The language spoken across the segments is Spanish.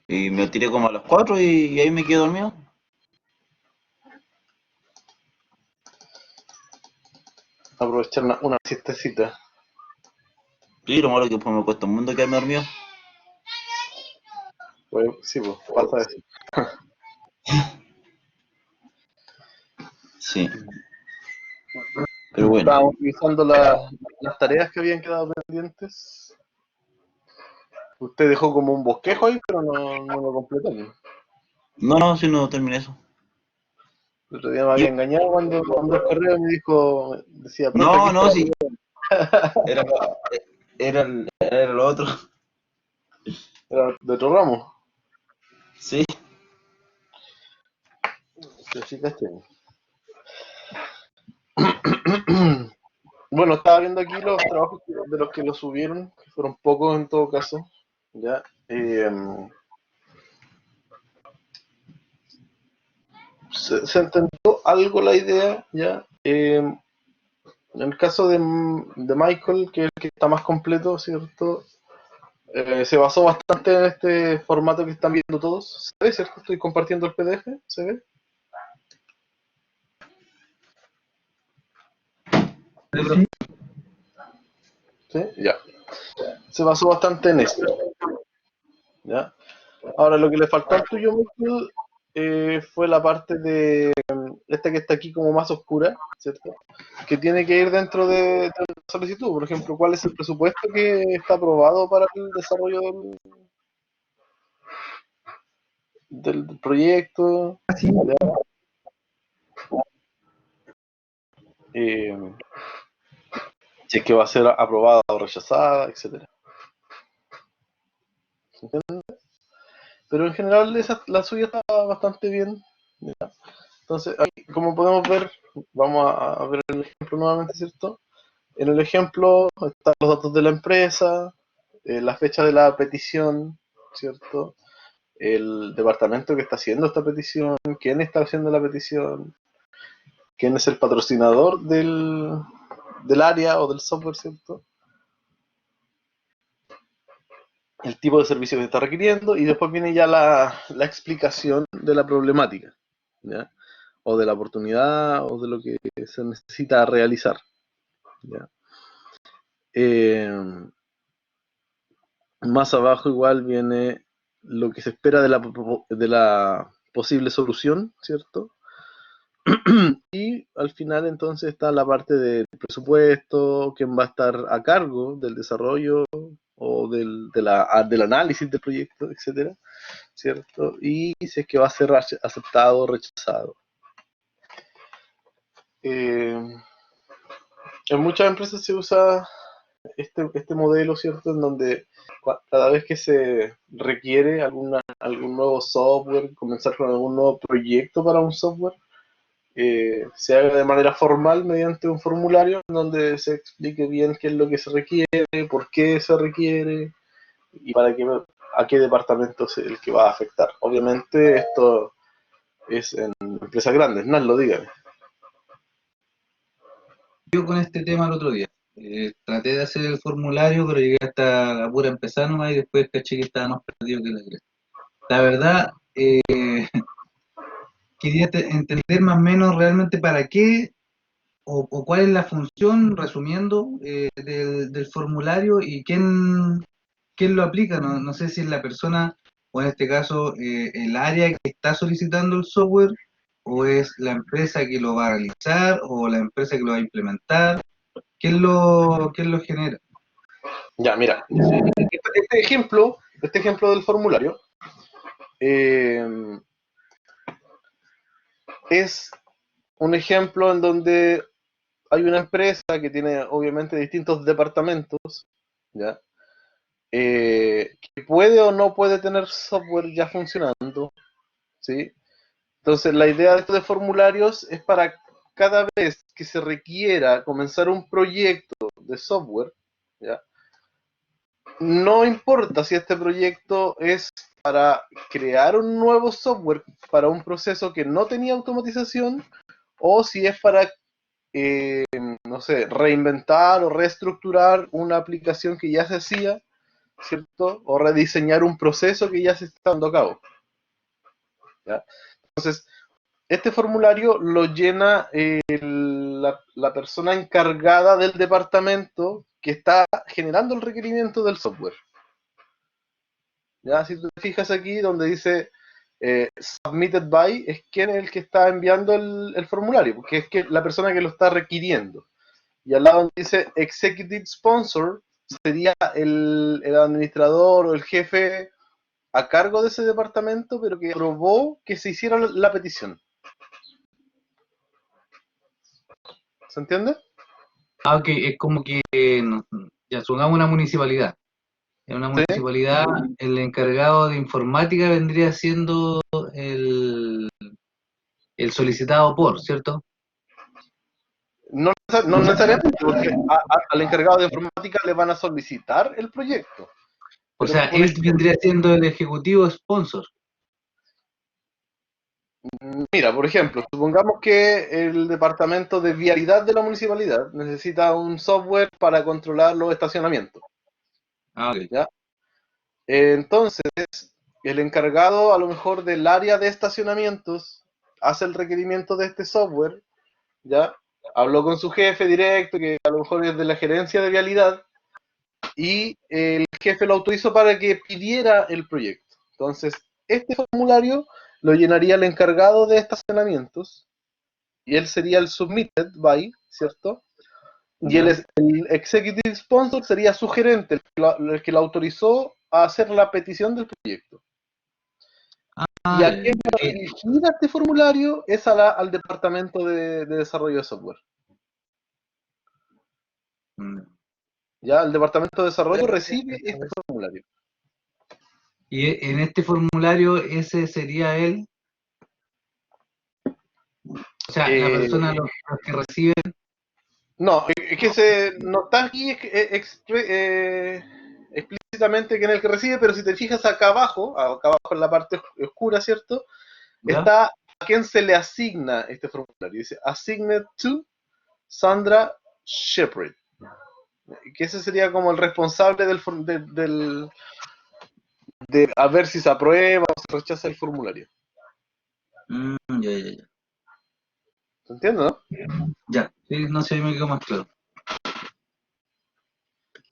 Y me tiré como a las 4 y ahí me quedé dormido. Aprovechar una siestecita. Sí, lo malo es que después me cuesta un mundo quedarme dormido. Pues, sí, pues, pasa eso. Sí, pero bueno. Estábamos revisando las tareas que habían quedado pendientes. Usted dejó como un bosquejo ahí, pero no lo completó, ¿no? No, no, si no terminé eso. El otro día me había Y- engañado cuando mandó el correo y me dijo, decía, profe, aquí no, está no, la sí. tarea. Era, era lo otro. Era de otro ramo. Sí. Sí, sí, caché. Bueno, estaba viendo aquí los trabajos de los que lo subieron, que fueron pocos en todo caso. ¿Ya? Se entendió algo la idea, ¿ya? En el caso de Michael, que es el que está más completo, ¿cierto? Se basó bastante en este formato que están viendo todos. ¿Se ve, cierto? Estoy compartiendo el PDF, ¿se ve? ¿Sí? Ya. Se basó bastante en esto, ¿ya? Ahora, lo que le faltó al tuyo, Michael, fue la parte de esta que está aquí como más oscura, ¿cierto? Que tiene que ir dentro de la solicitud. Por ejemplo, ¿cuál es el presupuesto que está aprobado para el desarrollo del proyecto? ¿Ya? Eh, si es que va a ser aprobada o rechazada, etcétera. Pero en general la suya está bastante bien. ¿Ya? Entonces, ahí, como podemos ver, vamos a ver el ejemplo nuevamente, ¿cierto? En el ejemplo están los datos de la empresa, la fecha de la petición, ¿cierto? El departamento que está haciendo esta petición, quién está haciendo la petición, quién es el patrocinador del área o del software, ¿cierto? El tipo de servicio que se está requiriendo y después viene ya la explicación de la problemática, ¿ya? O de la oportunidad o de lo que se necesita realizar, ¿ya? Eh, Más abajo igual viene lo que se espera de la posible solución, ¿cierto? Y al final entonces está la parte del presupuesto, quién va a estar a cargo del desarrollo o del análisis del proyecto, etcétera, ¿cierto? Y si es que va a ser aceptado o rechazado. Eh, en muchas empresas se usa este modelo, ¿cierto? En donde cada vez que se requiere algún nuevo software, comenzar con algún nuevo proyecto para un software, se haga de manera formal mediante un formulario en donde se explique bien qué es lo que se requiere, por qué se requiere y a qué departamento es el que va a afectar. Obviamente esto es en empresas grandes, no lo digan. Yo con este tema el otro día. Traté de hacer el formulario, pero llegué hasta la pura empezar nomás y después caché que estaba más perdido que la cresta. La verdad, quería entender más o menos realmente para qué o cuál es la función, resumiendo, del formulario y quién lo aplica. No, no sé si es la persona o en este caso el área que está solicitando el software o es la empresa que lo va a realizar o la empresa que lo va a implementar. ¿Quién lo genera? Ya, mira, este ejemplo del formulario eh, es un ejemplo en donde hay una empresa que tiene obviamente distintos departamentos, ¿ya? Que puede o no puede tener software ya funcionando, ¿sí? Entonces la idea de estos formularios es para cada vez que se requiera comenzar un proyecto de software, ¿ya? No importa si este proyecto es para crear un nuevo software para un proceso que no tenía automatización o si es para no sé, reinventar o reestructurar una aplicación que ya se hacía, ¿cierto? O rediseñar un proceso que ya se está dando a cabo. ¿Ya? Entonces, este formulario lo llena la persona encargada del departamento que está generando el requerimiento del software. ¿Ya? Si tú te fijas aquí donde dice submitted by, es quien es el que está enviando el formulario, porque es que la persona que lo está requiriendo. Y al lado donde dice executive sponsor, sería el administrador o el jefe a cargo de ese departamento, pero que aprobó que se hiciera la petición. ¿Se entiende? Ah, ok, es como que, ya supongamos una municipalidad. En una Sí. municipalidad, el encargado de informática vendría siendo el solicitado por, ¿cierto? No necesariamente, porque al encargado de informática le van a solicitar el proyecto. O Pero, sea, por él ejemplo, vendría siendo el ejecutivo sponsor. mira, por ejemplo, supongamos que el departamento de vialidad de la municipalidad necesita un software para controlar los estacionamientos. Ah, ok. ¿Ya? Entonces, el encargado a lo mejor del área de estacionamientos hace el requerimiento de este software, ¿ya? Habló con su jefe directo, que a lo mejor es de la gerencia de vialidad, y el jefe lo autorizó para que pidiera el proyecto. Entonces, este formulario lo llenaría el encargado de estacionamientos, y él sería el submitted by, ¿cierto? Y Ya. el executive sponsor sería su gerente, el que lo autorizó a hacer la petición del proyecto. Y Ah, a ya, quién va dirigida este formulario es al departamento de desarrollo de software. ya. Ya el departamento de desarrollo recibe este formulario. Y en este formulario, ese sería él, o sea, la Eh, persona, los que reciben. no, es que no está aquí explícitamente que en el que recibe, pero si te fijas acá abajo en la parte oscura, ¿cierto? ¿Ya? Está a quién se le asigna este formulario. Dice assigned to Sandra Shepard. Que ese sería como el responsable de a ver si se aprueba o se rechaza el formulario. Ya, ya, ya. ¿Se entiende, no? Ya, sí, no sé, me quedó más claro.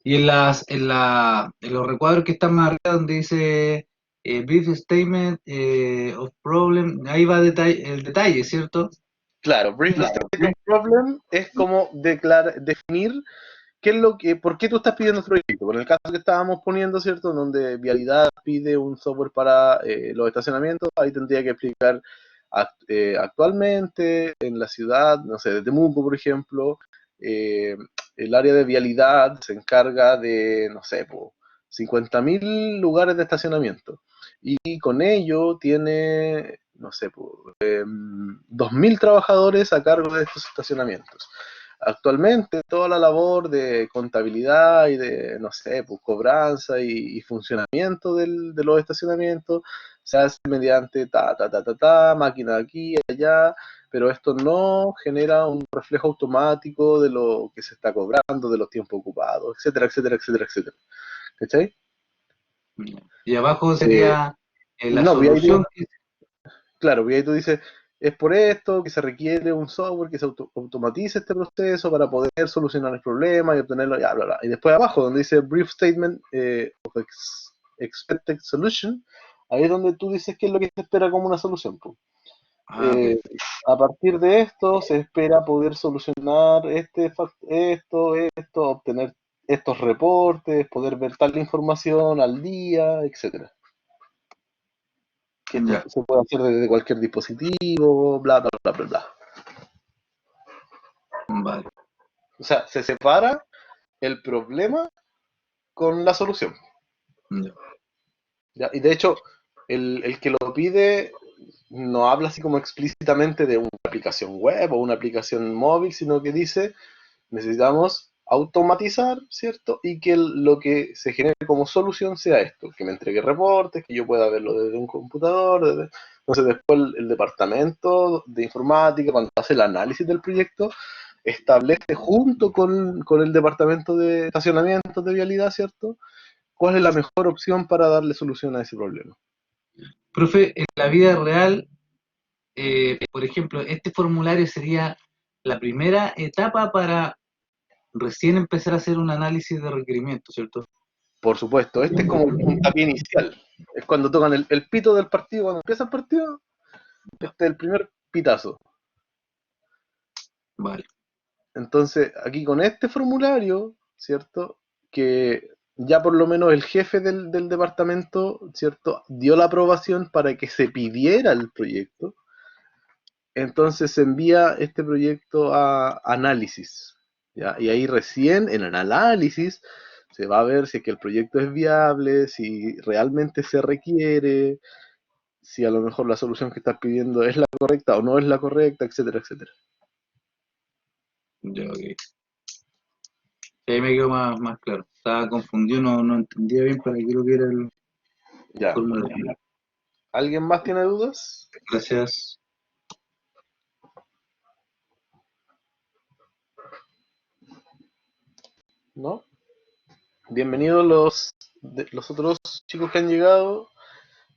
Y en los recuadros que están más arriba donde dice brief statement of problem, ahí va el detalle, ¿cierto? Claro, brief statement of problem es como definir qué es por qué tú estás pidiendo el proyecto. Por el caso que estábamos poniendo, ¿cierto? Donde Vialidad pide un software para los estacionamientos, ahí tendría que explicar actualmente en la ciudad, no sé, de Temuco, por ejemplo, eh, el área de vialidad se encarga de, no sé, 50.000 lugares de estacionamiento. Y con ello tiene, no sé, 2.000 trabajadores a cargo de estos estacionamientos. Actualmente toda la labor de contabilidad y de, no sé, cobranza y funcionamiento de los estacionamientos se hace mediante máquina aquí y allá, pero esto no genera un reflejo automático de lo que se está cobrando, de los tiempos ocupados, etcétera, etcétera, etcétera, etcétera. ¿Cachai? Y abajo Eh, sería la no, pues ahí solución. claro, y ahí tú dices, es por esto que se requiere un software que se automatice este proceso para poder solucionar el problema y obtenerlo, ya, bla, bla. Y después abajo, donde dice Brief Statement of Expected Solution, ahí es donde tú dices qué es lo que se espera como una solución. Pues. Ah, Eh, perfecto. a partir de esto se espera poder solucionar esto, obtener estos reportes, poder ver tal información al día, etcétera. Que esto Ya, se puede hacer desde cualquier dispositivo, bla, bla, bla, bla, bla. vale. O sea, se separa el problema con la solución. Ya. ¿Ya? Y de hecho, el que lo pide no habla así como explícitamente de una aplicación web o una aplicación móvil, sino que dice, necesitamos automatizar, ¿cierto? Y que lo que se genere como solución sea esto, que me entregue reportes, que yo pueda verlo desde un computador. Entonces después el departamento de informática, cuando hace el análisis del proyecto, establece junto con el departamento de estacionamiento de vialidad, ¿cierto? cuál es la mejor opción para darle solución a ese problema. Profe, en la vida real, por ejemplo, este formulario sería la primera etapa para recién empezar a hacer un análisis de requerimiento, ¿cierto? Por supuesto, este es como el puntapié inicial. Es cuando tocan el pito del partido, cuando empieza el partido, este es el primer pitazo. Vale. Entonces, aquí con este formulario, ¿cierto? Que ya por lo menos el jefe del departamento, ¿cierto? Dio la aprobación para que se pidiera el proyecto. Entonces se envía este proyecto a análisis, ¿ya? Y ahí recién en el análisis se va a ver si es que el proyecto es viable, si realmente se requiere, si a lo mejor la solución que estás pidiendo es la correcta o no es la correcta, etcétera, etcétera. Ya, ok. Ahí me quedó más claro. Estaba confundido, no entendía bien para qué lo que era el Ya. formulario. ¿Alguien más tiene dudas? Gracias. ¿No? Bienvenidos los otros chicos que han llegado,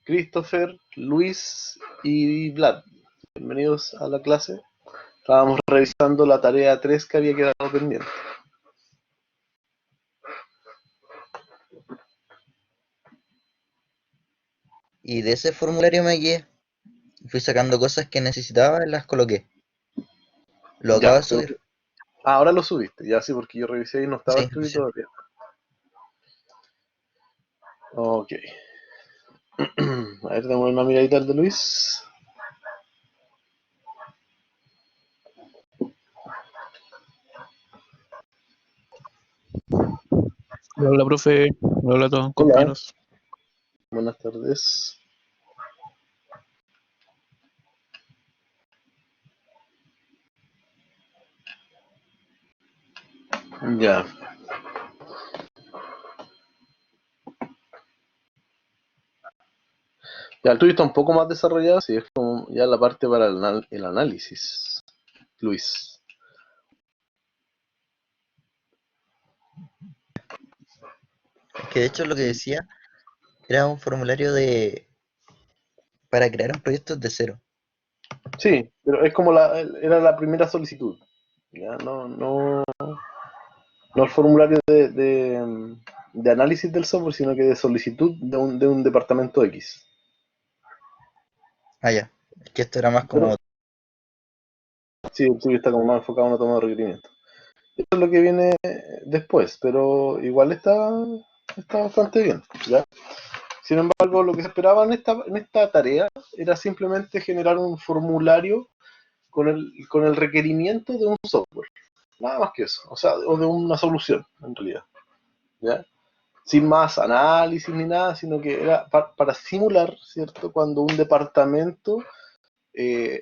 Christopher, Luis y Vlad. Bienvenidos a la clase. Estábamos revisando la tarea 3 que había quedado pendiente. Y de ese formulario me guié. Fui sacando cosas que necesitaba y las coloqué. Lo acabo Ya, de subir. ahora lo subiste, ya sí, porque yo revisé y no estaba Sí, escrito sí. todavía. Ok. A ver, damos una miradita al de Luis. Hola, profe. Hola a todos, Hola. compañeros. Buenas tardes. Ya. Ya, el tuyo está un poco más desarrollado, sí, es como ya la parte para el análisis, Luis. Que de hecho lo que decía era un formulario para crear un proyecto de cero. Sí, pero es como era la primera solicitud. Ya, no el formulario de análisis del software, sino que de solicitud de un departamento X. Ah, ya. Es que esto era más como... Sí, el tuyo está como más enfocado en una toma de requerimiento. Eso es lo que viene después, pero igual está bastante bien, ¿ya? Sin embargo, lo que se esperaba en esta tarea era simplemente generar un formulario con el requerimiento de un software. Nada más que eso, o sea, o de una solución, en realidad, ¿ya? Sin más análisis ni nada, sino que era para simular, ¿cierto? Cuando un departamento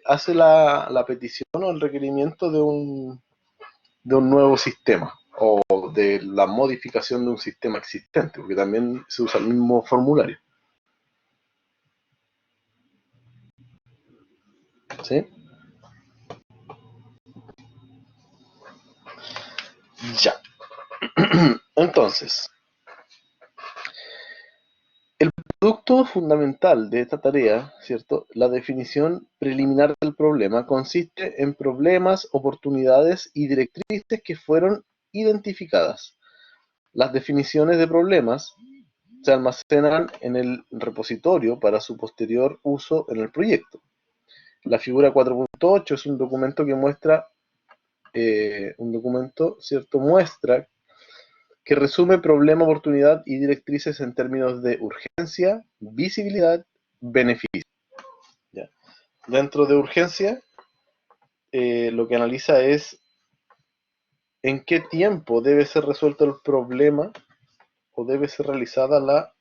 hace la petición o el requerimiento de un nuevo sistema o de la modificación de un sistema existente, porque también se usa el mismo formulario. ¿Sí? Ya. Entonces, el producto fundamental de esta tarea, ¿cierto? La definición preliminar del problema consiste en problemas, oportunidades y directrices que fueron identificadas. Las definiciones de problemas se almacenan en el repositorio para su posterior uso en el proyecto. La figura 4.8 es un documento que muestra, ¿cierto? Muestra que resume problema, oportunidad y directrices en términos de urgencia, visibilidad, beneficio. ¿Ya? Dentro de urgencia, lo que analiza es en qué tiempo debe ser resuelto el problema o debe ser realizada la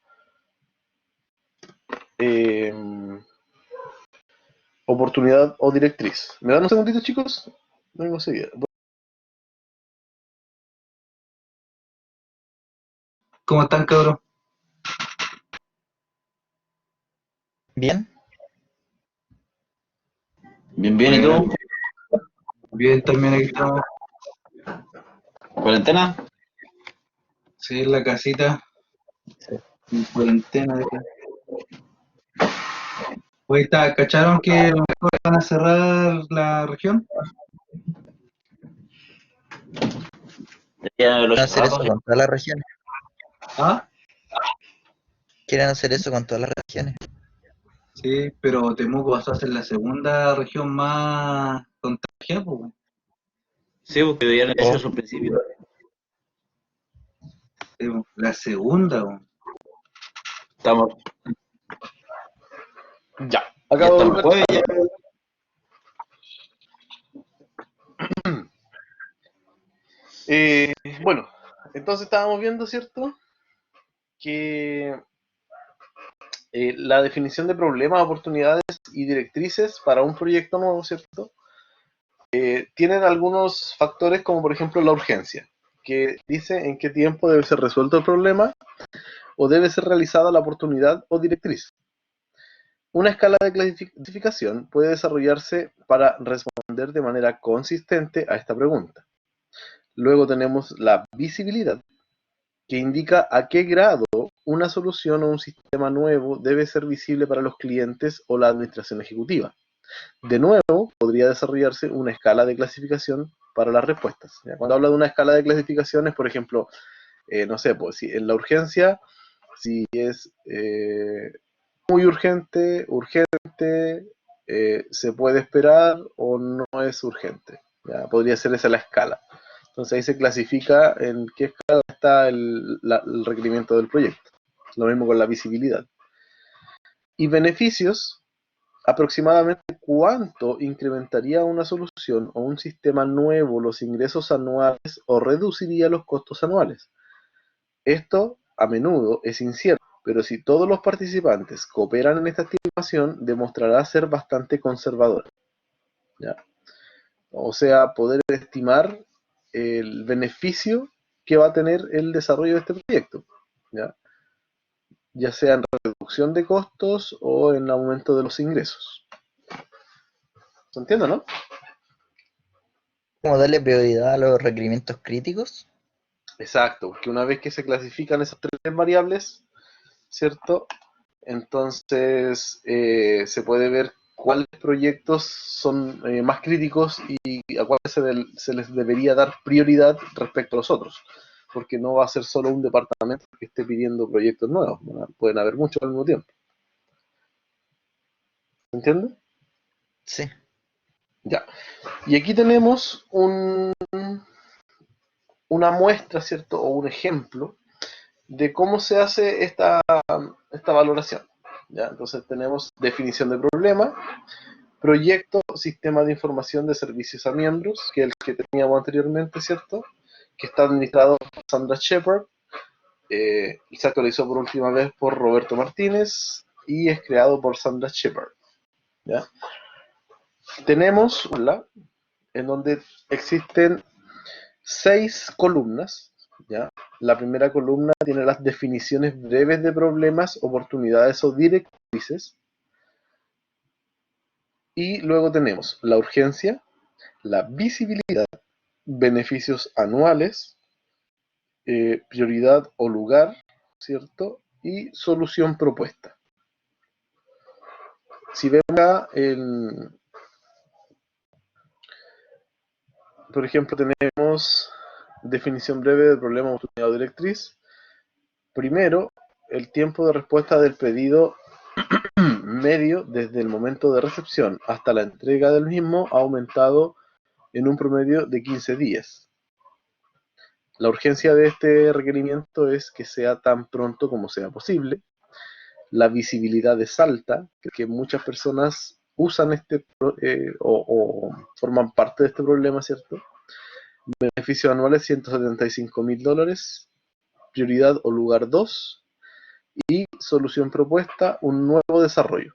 oportunidad o directriz. ¿Me dan un segundito, chicos? Vengo enseguida. ¿Cómo están, cabrón? Bien. Bien, bien, ¿y tú? Bien, también aquí estamos. ¿Cuarentena? Sí, en la casita. Sí. en cuarentena. Oye, ¿cacharon que a lo mejor van a cerrar la región? Ya los Quieren hacer eso chacos, con todas las regiones. ¿Ah? Quieren hacer eso con todas las regiones. Sí, pero Temuco pasó a ser la segunda región más contagiada, pues, weón. sí, porque debían hecho Oh, eso al principio. Sí, weón, la segunda, weón. Estamos, Ya, ya acabo de estamos volver. jueves ya. Bueno, entonces estábamos viendo, ¿cierto? Que la definición de problemas, oportunidades y directrices para un proyecto nuevo, ¿cierto? Tienen algunos factores como por ejemplo la urgencia, que dice en qué tiempo debe ser resuelto el problema o debe ser realizada la oportunidad o directriz. Una escala de clasificación puede desarrollarse para responder de manera consistente a esta pregunta. Luego tenemos la visibilidad, que indica a qué grado una solución o un sistema nuevo debe ser visible para los clientes o la administración ejecutiva. De nuevo, podría desarrollarse una escala de clasificación para las respuestas. ¿Ya? Cuando habla de una escala de clasificaciones, por ejemplo, no sé, pues si en la urgencia, si es muy urgente, urgente, se puede esperar o no es urgente. ¿Ya? Podría ser esa la escala. Entonces ahí se clasifica en qué escala está el requerimiento del proyecto. Lo mismo con la visibilidad. Y beneficios, aproximadamente cuánto incrementaría una solución o un sistema nuevo los ingresos anuales o reduciría los costos anuales. Esto a menudo es incierto, pero si todos los participantes cooperan en esta estimación, demostrará ser bastante conservador. ¿Ya? O sea, poder estimar el beneficio que va a tener el desarrollo de este proyecto, ¿ya? Ya sea en reducción de costos o en aumento de los ingresos. ¿Se entiende, no? ¿cómo darle prioridad a los requerimientos críticos? Exacto, porque una vez que se clasifican esas tres variables, ¿cierto? Entonces se puede ver cuáles proyectos son más críticos y a cuáles se les debería dar prioridad respecto a los otros. Porque no va a ser solo un departamento que esté pidiendo proyectos nuevos, ¿no? Pueden haber muchos al mismo tiempo. ¿Entiendes? Sí. Ya. Y aquí tenemos una muestra, ¿cierto? O un ejemplo de cómo se hace esta valoración. ¿Ya? Entonces tenemos definición de problema, proyecto, sistema de información de servicios a miembros, que es el que teníamos anteriormente, ¿cierto? Que está administrado por Sandra Shepard, y se actualizó por última vez por Roberto Martínez y es creado por Sandra Shepard. ¿Ya? Tenemos una en donde existen 6 columnas. ¿Ya? La primera columna tiene las definiciones breves de problemas, oportunidades o directrices. Y luego tenemos la urgencia, la visibilidad, beneficios anuales, prioridad o lugar, ¿cierto? Y solución propuesta. Si vemos acá, por ejemplo, tenemos definición breve del problema, oportunidad o directriz. Primero, el tiempo de respuesta del pedido medio desde el momento de recepción hasta la entrega del mismo ha aumentado en un promedio de 15 días. La urgencia de este requerimiento es que sea tan pronto como sea posible. La visibilidad es alta, que muchas personas usan o forman parte de este problema, ¿cierto? Beneficios anuales $175,000, prioridad o lugar 2 y solución propuesta, un nuevo desarrollo.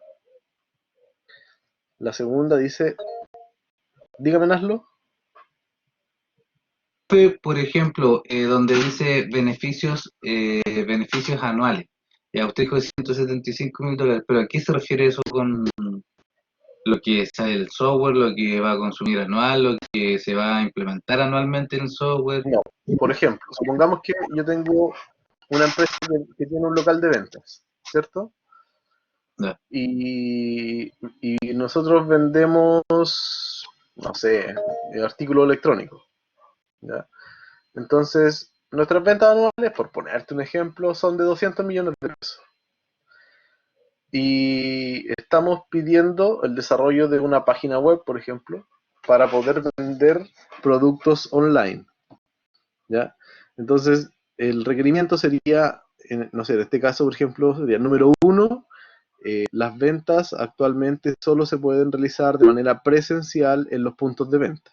La segunda dice, dígame, Naslo. Por ejemplo, donde dice beneficios anuales. Ya usted dijo $175,000, pero ¿a qué se refiere eso con lo que sale el software, lo que va a consumir anual, lo que se va a implementar anualmente en el software? No, por ejemplo, supongamos que yo tengo una empresa que tiene un local de ventas, ¿cierto? Ya. Y nosotros vendemos, no sé, artículos electrónicos, ¿ya? Entonces, nuestras ventas anuales, por ponerte un ejemplo, son de 200 millones de pesos. Y estamos pidiendo el desarrollo de una página web, por ejemplo, para poder vender productos online, ¿ya? Entonces, el requerimiento sería, no sé, en este caso, por ejemplo, sería número uno, las ventas actualmente solo se pueden realizar de manera presencial en los puntos de venta,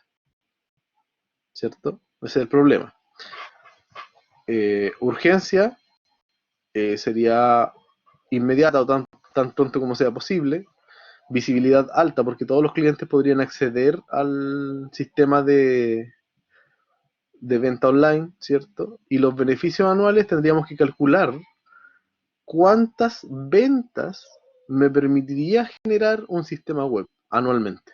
¿cierto? Ese es el problema. Urgencia sería inmediata o tan pronto como sea posible. Visibilidad alta, porque todos los clientes podrían acceder al sistema de venta online, ¿cierto? Y los beneficios anuales tendríamos que calcular cuántas ventas me permitiría generar un sistema web anualmente.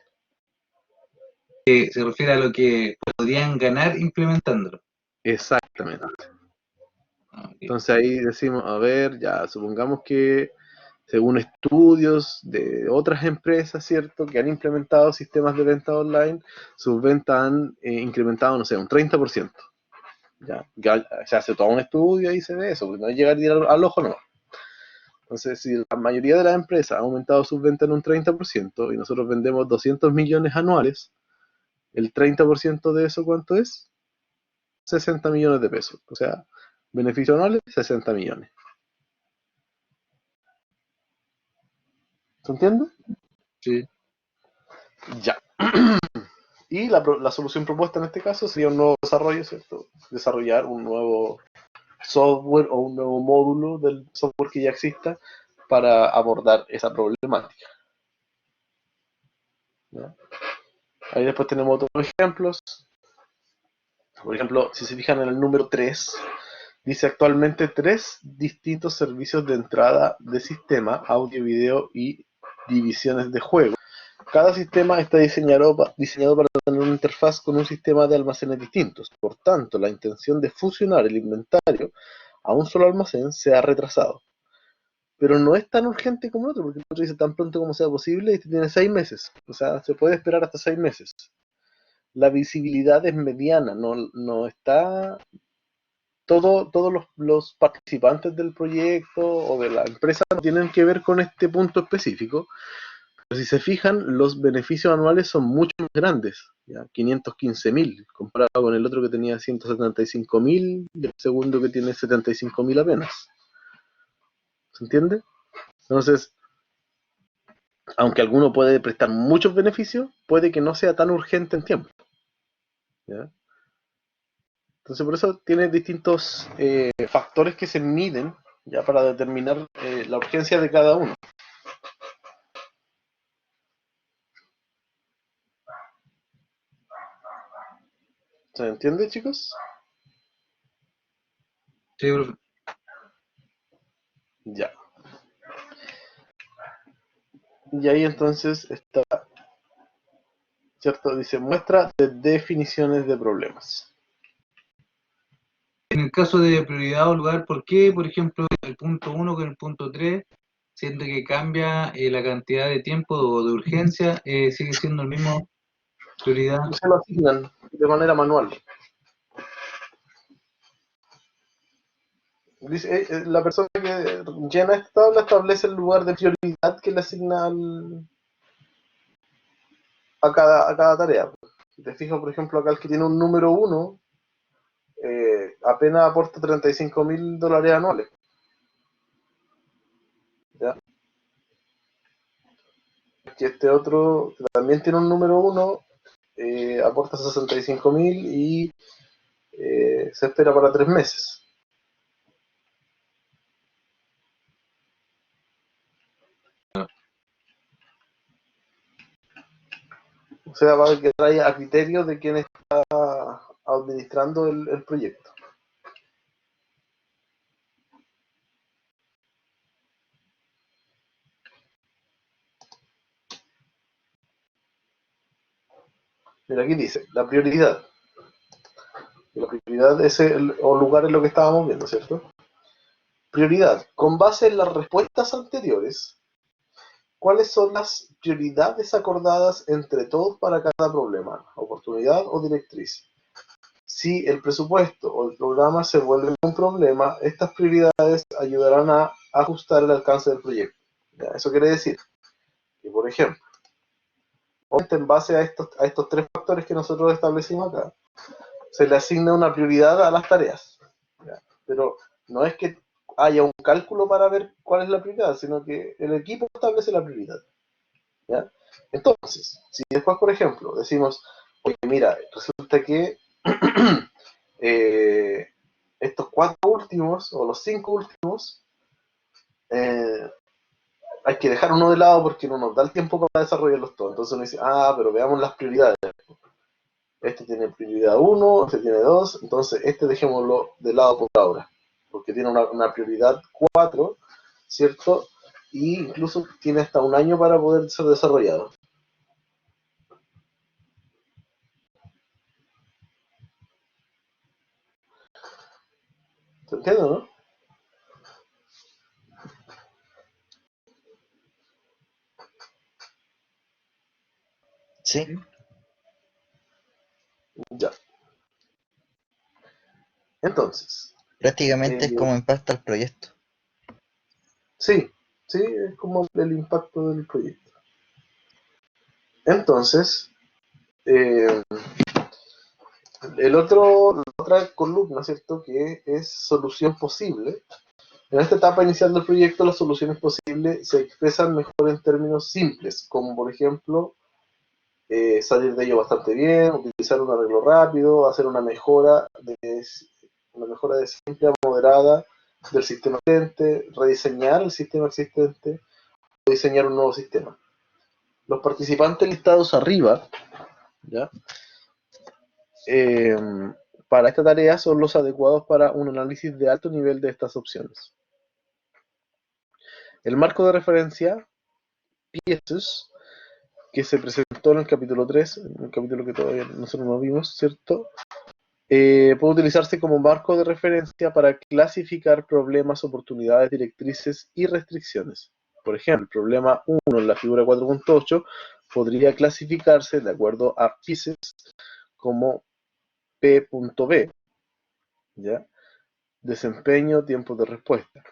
Se refiere a lo que podrían ganar implementándolo. Exactamente. Ok. Entonces ahí decimos, a ver, ya supongamos que según estudios de otras empresas, ¿cierto?, que han implementado sistemas de venta online, sus ventas han incrementado, no sé, un 30%. Ya se hace todo un estudio y se ve eso, porque no es llegar al ojo, no. Entonces, si la mayoría de las empresas ha aumentado sus ventas en un 30% y nosotros vendemos 200 millones anuales, el 30% de eso, ¿cuánto es? 60 millones de pesos. O sea, beneficios anuales, 60 millones. ¿Se entiende? Sí. Ya. Y la solución propuesta en este caso sería un nuevo desarrollo, ¿cierto? Desarrollar un nuevo software o un nuevo módulo del software que ya exista para abordar esa problemática, ¿ya? Ahí después tenemos otros ejemplos. Por ejemplo, si se fijan en el número 3, dice actualmente 3 distintos servicios de entrada de sistema, audio, video y divisiones de juego. Cada sistema está diseñado para tener una interfaz con un sistema de almacenes distintos. Por tanto, la intención de fusionar el inventario a un solo almacén se ha retrasado. Pero no es tan urgente como el otro, porque el otro dice tan pronto como sea posible y este tiene 6 meses. O sea, se puede esperar hasta 6 meses. La visibilidad es mediana, no está... Todos los participantes del proyecto o de la empresa no tienen que ver con este punto específico. Pero si se fijan, los beneficios anuales son mucho más grandes, ¿ya? 515.000, comparado con el otro que tenía 175.000 y el segundo que tiene 75.000 apenas. ¿Se entiende? Entonces, aunque alguno puede prestar muchos beneficios, puede que no sea tan urgente en tiempo, ¿ya? Entonces, por eso tiene distintos factores que se miden ya para determinar la urgencia de cada uno. ¿Se entiende, chicos? Sí, profe. Ya. Y ahí entonces está, ¿cierto? Dice muestra de definiciones de problemas. En el caso de prioridad o lugar, ¿por qué, por ejemplo, el punto 1 con el punto 3, siendo que cambia la cantidad de tiempo o de urgencia, sigue siendo el mismo prioridad? Se lo asignan de manera manual. Dice, la persona que llena esta tabla establece el lugar de prioridad que le asigna a cada tarea. Si te fijas, por ejemplo, acá el que tiene un número 1, apenas aporta $35.000 anuales. ¿Ya? Que este otro, que también tiene un número 1, aporta 65.000 y se espera para 3 meses. O sea, va a quedar ahí a criterio de quien está administrando el proyecto. Mira, aquí dice, la prioridad. La prioridad es o lugar es lo que estábamos viendo, ¿cierto? Prioridad. Con base en las respuestas anteriores, ¿cuáles son las prioridades acordadas entre todos para cada problema? ¿Oportunidad o directriz? Si el presupuesto o el programa se vuelve un problema, estas prioridades ayudarán a ajustar el alcance del proyecto. ¿Ya? Eso quiere decir que, por ejemplo, en base a estos tres factores que nosotros establecimos acá, se le asigna una prioridad a las tareas. ¿Ya? Pero no es que haya un cálculo para ver cuál es la prioridad, sino que el equipo establece la prioridad. ¿Ya? Entonces, si después, por ejemplo, decimos, oye, mira, resulta que estos 4 últimos, o los 5 últimos, hay que dejar uno de lado porque no nos da el tiempo para desarrollarlos todos. Entonces uno dice, pero veamos las prioridades. Este tiene prioridad 1, este tiene 2, entonces este dejémoslo de lado por ahora, porque tiene una prioridad 4, ¿cierto? Y incluso tiene hasta un año para poder ser desarrollado. ¿Se entiende, no? Sí, Ya. Entonces, prácticamente es como impacta el proyecto. sí, es como el impacto del proyecto. Entonces, la otra columna, ¿cierto? Que es solución posible. En esta etapa inicial del proyecto, las soluciones posibles se expresan mejor en términos simples, como por ejemplo, salir de ello bastante bien, utilizar un arreglo rápido, hacer una mejora de simple a moderada del sistema existente, rediseñar el sistema existente o diseñar un nuevo sistema. Los participantes listados arriba, ¿ya? Para esta tarea son los adecuados para un análisis de alto nivel de estas opciones. El marco de referencia, PIECES, que se presentó en el capítulo 3, en el capítulo que todavía nosotros no vimos, ¿cierto? Puede utilizarse como marco de referencia para clasificar problemas, oportunidades, directrices y restricciones. Por ejemplo, el problema 1 en la figura 4.8 podría clasificarse, de acuerdo a PIECES, como P.B, ¿ya? Desempeño, tiempo de respuesta.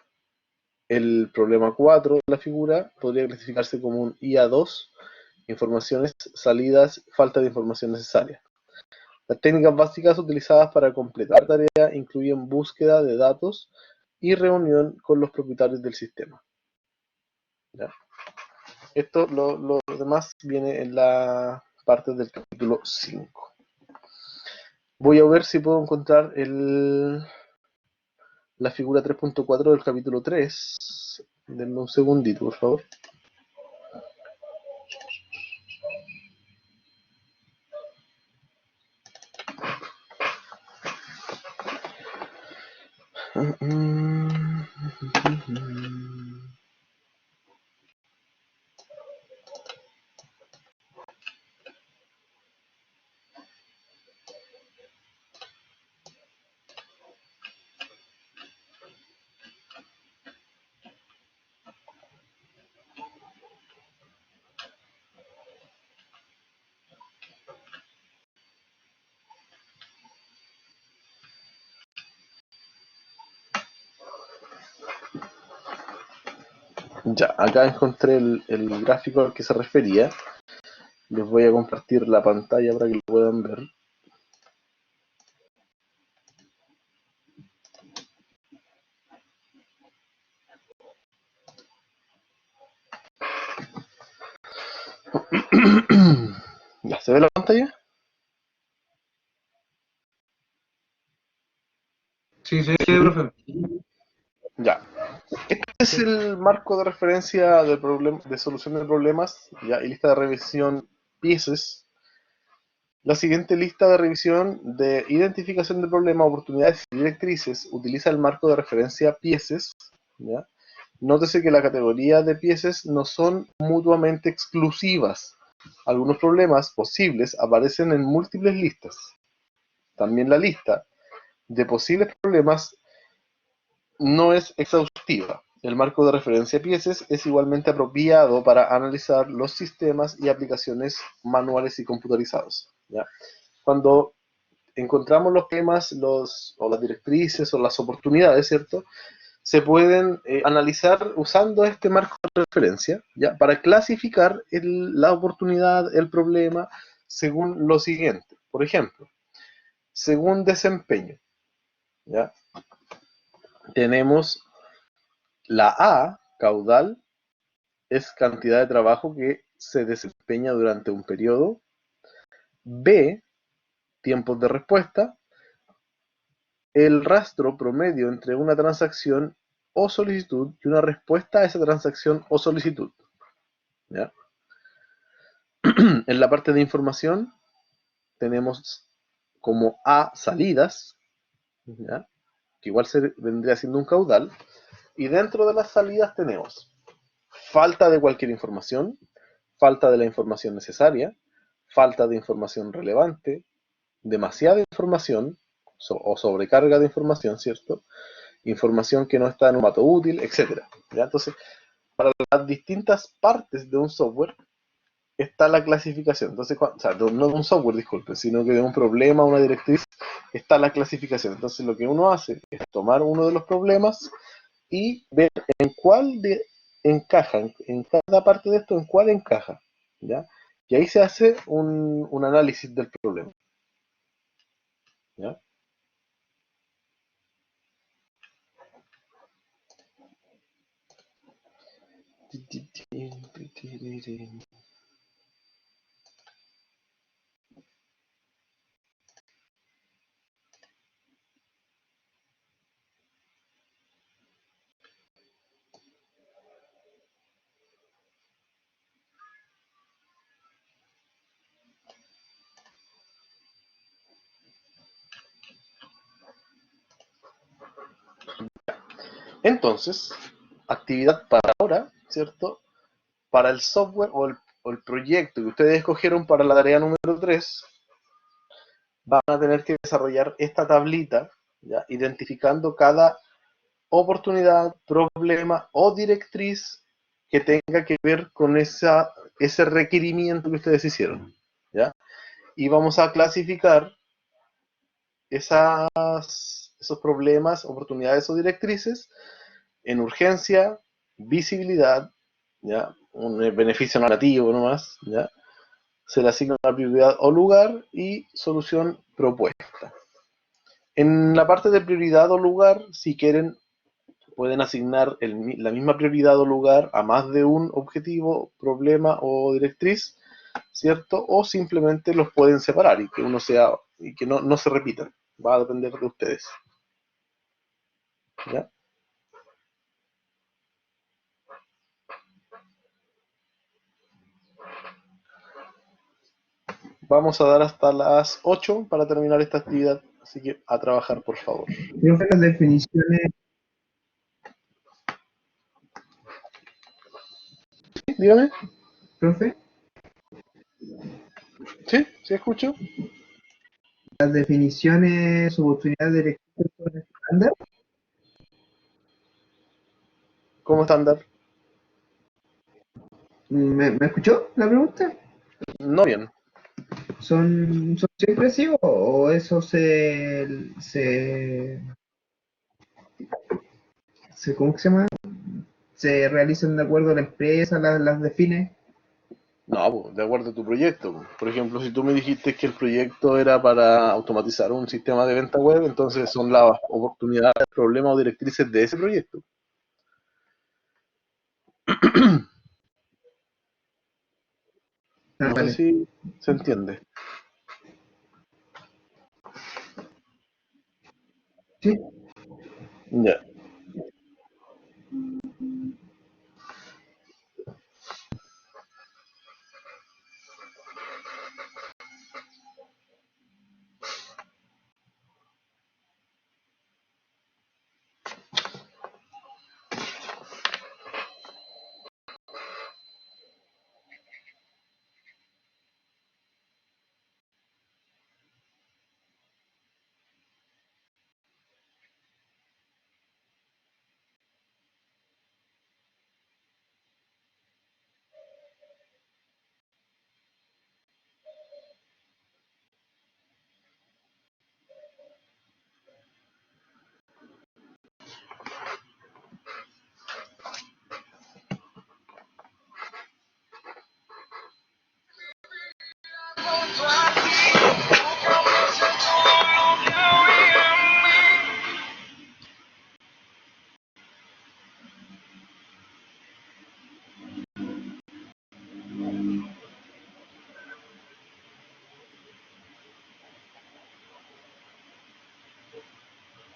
El problema 4 de la figura podría clasificarse como un IA2, informaciones, salidas, falta de información necesaria. Las técnicas básicas utilizadas para completar tareas incluyen búsqueda de datos y reunión con los propietarios del sistema. ¿Ya? Esto, lo demás, viene en la parte del capítulo 5. Voy a ver si puedo encontrar la figura 3.4 del capítulo 3. Denme un segundito, por favor. Ya, acá encontré el gráfico al que se refería. Les voy a compartir la pantalla para que lo puedan ver. ¿Ya se ve la pantalla? Sí, sí, profe. Ya. Este es el marco de referencia de solución de problemas, ya, y lista de revisión PIECES. La siguiente lista de revisión de identificación de problemas, oportunidades y directrices utiliza el marco de referencia PIECES, ¿ya? Nótese que la categoría de PIECES no son mutuamente exclusivas. Algunos problemas posibles aparecen en múltiples listas. También la lista de posibles problemas no es exhaustiva. El marco de referencia PIECES es igualmente apropiado para analizar los sistemas y aplicaciones manuales y computarizados, ¿ya? Cuando encontramos los temas, o las directrices o las oportunidades, ¿cierto? Se pueden analizar usando este marco de referencia, ¿ya? Para clasificar la oportunidad, el problema, según lo siguiente. Por ejemplo, según desempeño, ¿ya? Tenemos la A, caudal, es cantidad de trabajo que se desempeña durante un periodo. B, tiempos de respuesta, el rastro promedio entre una transacción o solicitud y una respuesta a esa transacción o solicitud, ¿ya? En la parte de información tenemos como A salidas, ¿ya? Que igual vendría siendo un caudal, y dentro de las salidas tenemos falta de cualquier información, falta de la información necesaria, falta de información relevante, demasiada información o sobrecarga de información, ¿cierto? Información que no está en un formato útil, etcétera. ¿Ya? Entonces, para las distintas partes de un software está la clasificación. Entonces, o sea, no de un software, disculpe, sino que de un problema, una directriz, está la clasificación. Entonces, lo que uno hace es tomar uno de los problemas y ver en cuál encaja, en cada parte de esto, en cuál encaja, ¿ya? Y ahí se hace un análisis del problema, ¿ya? Entonces, actividad para ahora, ¿cierto? Para el software o el proyecto que ustedes escogieron para la tarea número 3, van a tener que desarrollar esta tablita, ¿ya? Identificando cada oportunidad, problema o directriz que tenga que ver con ese requerimiento que ustedes hicieron, ¿ya? Y vamos a clasificar esos problemas, oportunidades o directrices en urgencia, visibilidad, ¿ya? Un beneficio narrativo nomás, ¿ya? Se le asigna una prioridad o lugar y solución propuesta. En la parte de prioridad o lugar, si quieren, pueden asignar la misma prioridad o lugar a más de un objetivo, problema o directriz, ¿cierto? O simplemente los pueden separar y que uno y que no se repitan. Va a depender de ustedes, ¿ya? Vamos a dar hasta las 8 para terminar esta actividad, así que a trabajar, por favor. Profe, las definiciones, Dígame. profe, ¿Sí? ¿Sí escucho? las definiciones, oportunidades de elección son estándar. ¿Cómo estándar? ¿Me escuchó la pregunta? No bien. ¿Son siempre así o eso ¿cómo que se llama? ¿Se realizan de acuerdo a la empresa, las define? No, pues, de acuerdo a tu proyecto, pues. Por ejemplo, si tú me dijiste que el proyecto era para automatizar un sistema de venta web, entonces son las oportunidades, problemas o directrices de ese proyecto. Ah, No sé vale. si se entiende. Sí. Ya.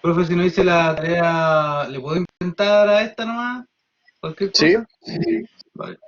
Profe, si no hice la tarea, ¿le puedo intentar a esta nomás? ¿Cualquier ¿Sí? cosa? Vale.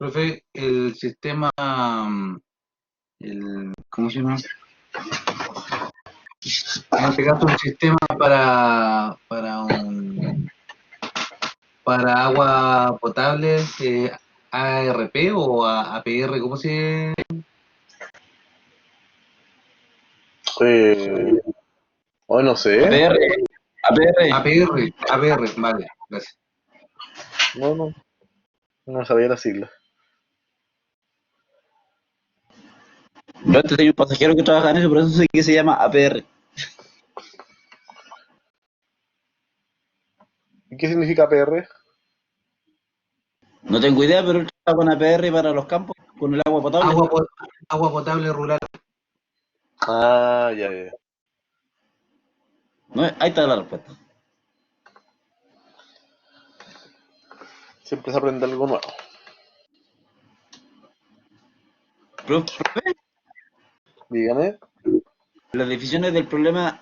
Profe, el sistema, ¿cómo se llama? En este caso, un sistema para agua potable, ARP o APR, ¿cómo se? Hoy no sé. APR, APR. APR, vale, gracias. No sabía la sigla. Yo antes tenía un pasajero que trabajaba en eso, por eso sé que se llama APR. ¿Y qué significa PR? No tengo idea, pero él trabaja con APR para los campos, con el agua potable. Agua potable rural. Ah, ya, ya. No, ahí está la respuesta. Siempre se aprende algo nuevo. Profe, Dígame. las definiciones del problema,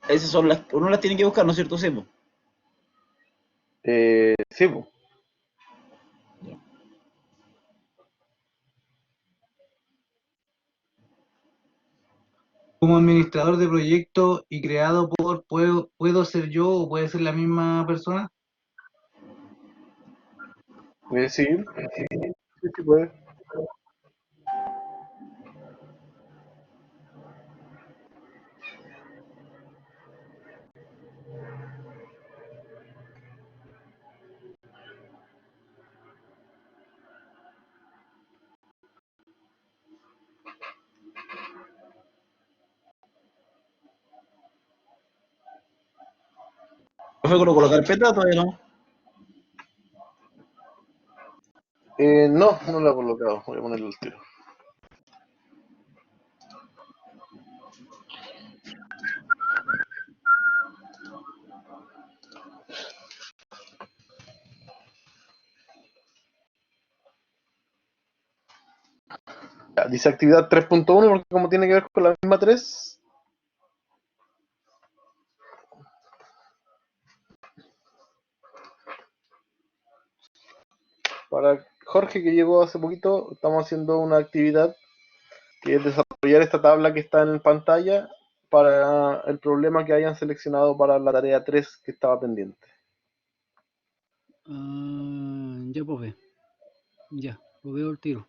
esas son las, uno las tiene que buscar, ¿no es cierto, Sebo? Sí, po. Como administrador de proyecto y creado ¿puedo ser yo o puede ser la misma persona? Sí, sí puede. ¿Profe colocó carpeta o todavía no? No lo he colocado. Voy a ponerlo al tiro. Ya, dice actividad 3.1 porque como tiene que ver con la misma 3. Para Jorge que llegó hace poquito, estamos haciendo una actividad que es desarrollar esta tabla que está en pantalla para el problema que hayan seleccionado para la tarea 3 que estaba pendiente. Ya, pues ya, lo veo el tiro.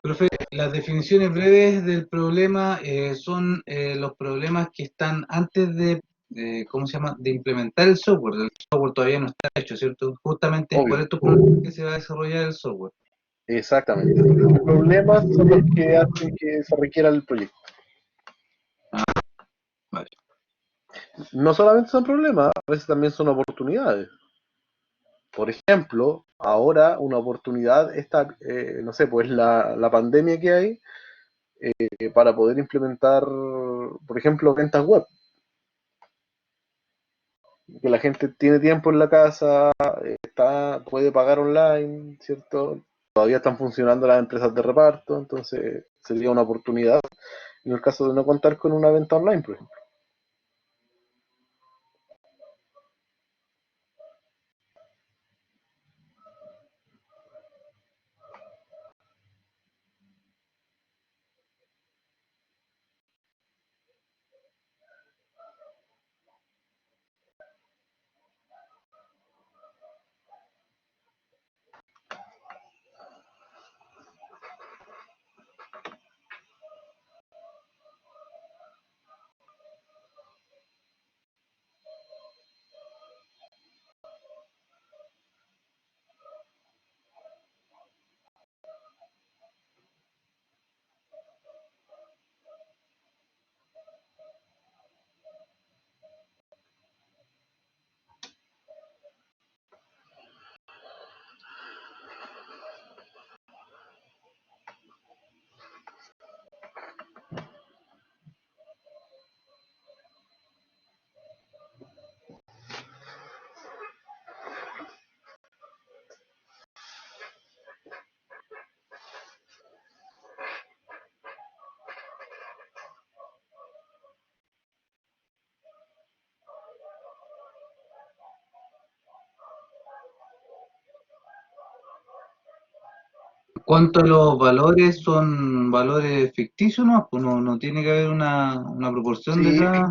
Profe, las definiciones breves del problema son los problemas que están antes ¿cómo se llama?, de implementar el software. El software todavía no está hecho, ¿cierto? Justamente es por Obvio, estos problemas que se va a desarrollar el software. exactamente. Los problemas son los que hacen que se requiera el proyecto. Vale. No solamente son problemas, a veces también son oportunidades. Por ejemplo, ahora una oportunidad está, no sé, pues la pandemia que hay para poder implementar, por ejemplo, ventas web. Que la gente tiene tiempo en la casa, puede pagar online, ¿cierto? Todavía están funcionando las empresas de reparto, entonces sería una oportunidad en el caso de no contar con una venta online, por ejemplo. ¿Cuánto a los valores son valores ficticios, no? Pues no tiene que haber una proporción Sí, detrás.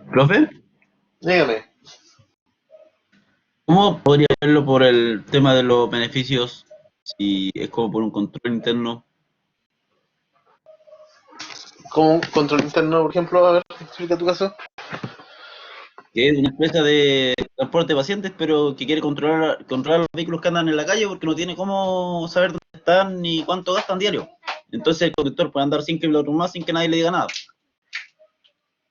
Profe, dígame. ¿cómo podría verlo por el tema de los beneficios si es como por un control interno? ¿Cómo un control interno, por ejemplo? A ver, explica tu caso. Que es una empresa de transporte de pacientes, pero que quiere controlar los vehículos que andan en la calle porque no tiene cómo saber dónde están ni cuánto gastan diario. Entonces el conductor puede andar 100 kilómetros más sin que nadie le diga nada.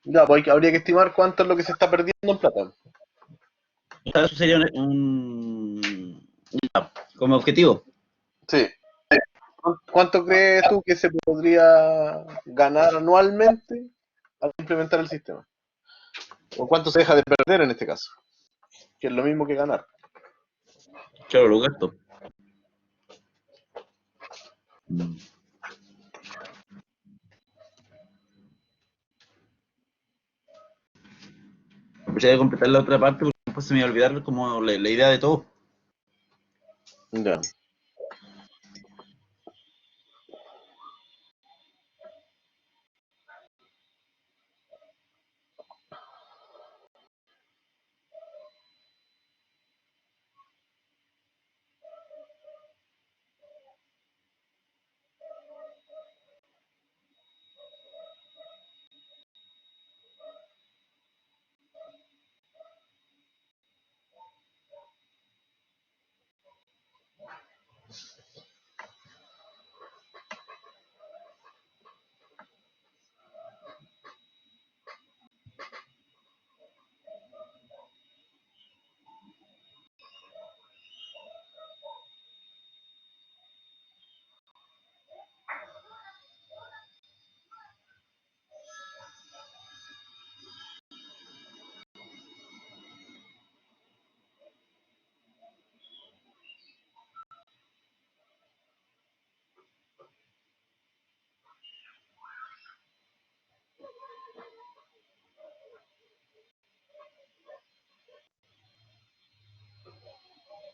Ya, pues habría que estimar cuánto es lo que se está perdiendo en plata. Eso sería como objetivo. Sí. ¿Cuánto crees tú que se podría ganar anualmente al implementar el sistema? ¿O cuánto se deja de perder en este caso? Que es lo mismo que ganar. Claro, los gastos. Empecé a completar la otra parte porque después se me iba a olvidar como la idea de todo. Ya.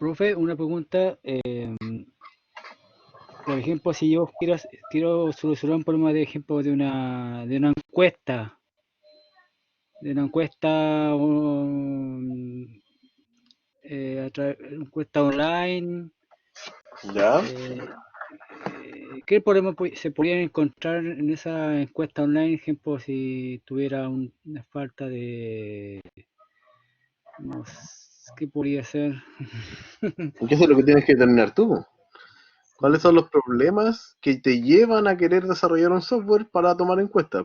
Profe, una pregunta. Por ejemplo, si yo quiero solucionar un problema de ejemplo de una encuesta, encuesta online, ¿Ya? ¿qué problema se podrían encontrar en esa encuesta online, ejemplo, si tuviera una falta de, no sé, ¿qué podría ser? ¿Qué es lo que tienes que determinar tú? ¿Cuáles son los problemas que te llevan a querer desarrollar un software para tomar encuestas?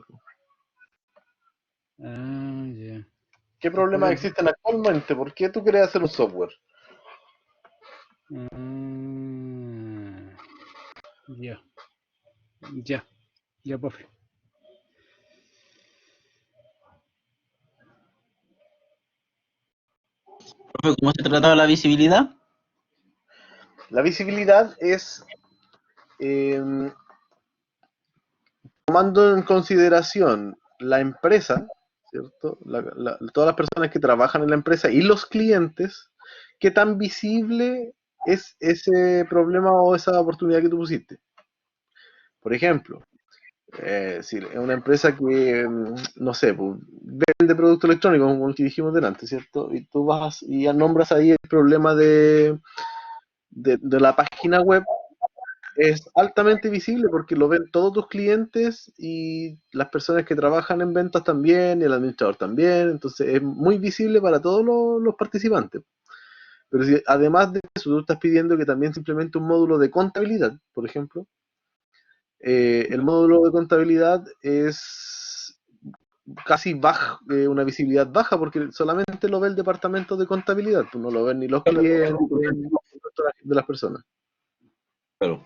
Ah, ya. ¿Qué ¿Y problemas existen actualmente? ¿Por qué tú quieres hacer un software? Ya, ya, ya, profe. Profe, ¿cómo se trataba la visibilidad? La visibilidad es eh, tomando en consideración la empresa, ¿cierto? Todas las personas que trabajan en la empresa y los clientes, qué tan visible es ese problema o esa oportunidad que tú pusiste. Por ejemplo, si es una empresa que, no sé, pues, vende productos electrónicos, como el que dijimos delante, ¿cierto? Y tú vas y ya nombras ahí el problema de la página web, es altamente visible porque lo ven todos tus clientes y las personas que trabajan en ventas también, y el administrador también, entonces es muy visible para todos los participantes. Pero si además de eso tú estás pidiendo que también simplemente un módulo de contabilidad, por ejemplo, el módulo de contabilidad es casi baja, una visibilidad baja porque solamente lo ve el departamento de contabilidad, pues no lo ven ni los clientes ni el resto de las personas. Claro.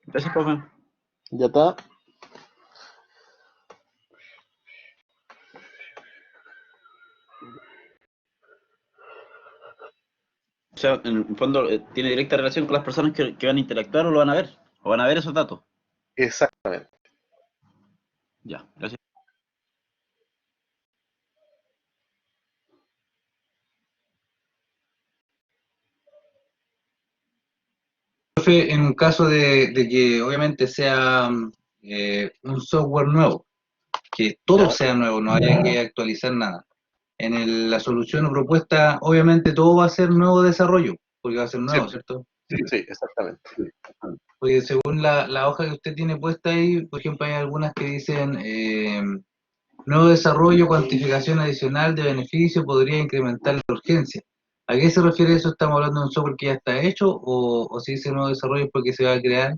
Gracias, profe. Ya está. O sea, en el fondo tiene directa relación con las personas que van a interactuar o lo van a ver, o van a ver esos datos. Exactamente. Ya, gracias. Profe, en un caso de que obviamente sea un software nuevo, que todo ¿Ya? sea nuevo, no haya que actualizar nada. La solución o propuesta, obviamente todo va a ser nuevo desarrollo, porque va a ser Sí, nuevo, ¿cierto? sí, exactamente. Porque según la hoja que usted tiene puesta ahí, por ejemplo, hay algunas que dicen nuevo desarrollo, cuantificación adicional de beneficio podría incrementar la urgencia. ¿A qué se refiere eso? ¿Estamos hablando de un software que ya está hecho o si dice nuevo desarrollo es porque se va a crear?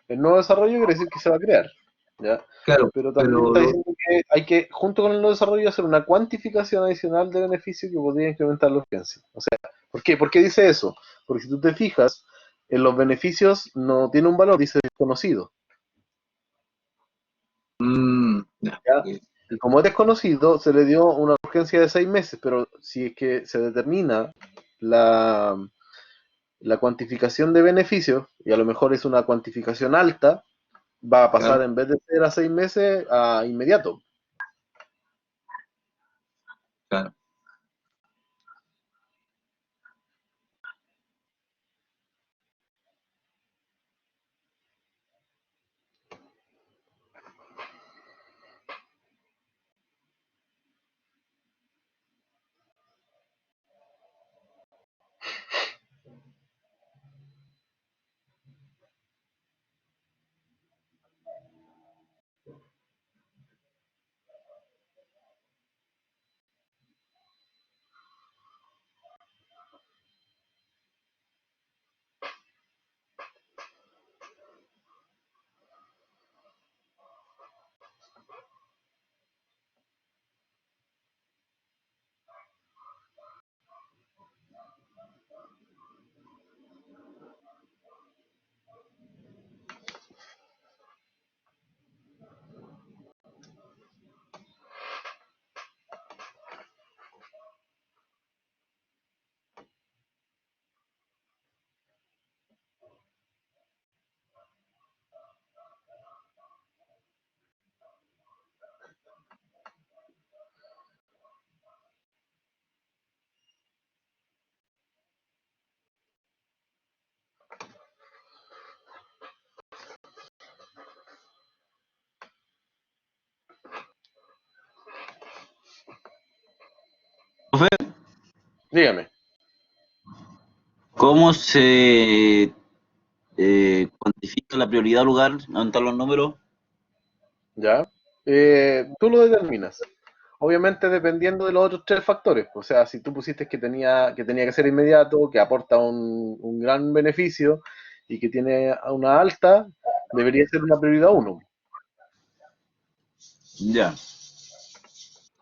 El nuevo desarrollo quiere decir que se va a crear, ¿ya? Claro, Pero también pero está diciendo que hay que, junto con el nuevo desarrollo, hacer una cuantificación adicional de beneficio que podría incrementar la urgencia. O sea, ¿por qué? ¿Por qué dice eso? Porque si tú te fijas, en los beneficios no tiene un valor, dice desconocido, ya, ¿ya? ok. Y como es desconocido, se le dio una urgencia de 6 meses, pero si es que se determina la, la cuantificación de beneficios, y a lo mejor es una cuantificación alta, va a pasar Claro, en vez de ser a 6 meses a inmediato. claro. Dígame. ¿Cómo se cuantifica la prioridad al lugar? ¿Dónde están los números? ¿Ya? Tú lo determinas. Obviamente dependiendo de los otros tres factores. O sea, si tú pusiste que tenía que ser inmediato, que aporta un gran beneficio y que tiene una alta, debería ser una prioridad uno. Ya.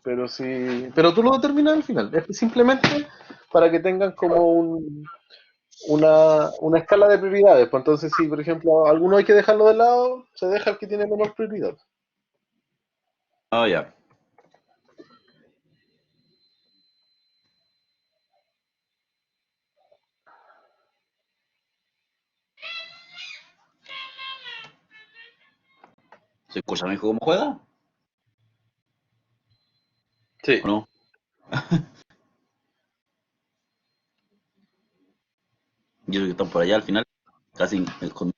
Pero tú lo determinas al final. Es simplemente para que tengan como una escala de prioridades. Pues entonces, si por ejemplo alguno hay que dejarlo de lado, se deja el que tiene menor prioridad. Ah, ya. ¿Se escucha mi hijo cómo juega? Sí. ¿O no? Yo creo que están por allá al final, casi escondidos.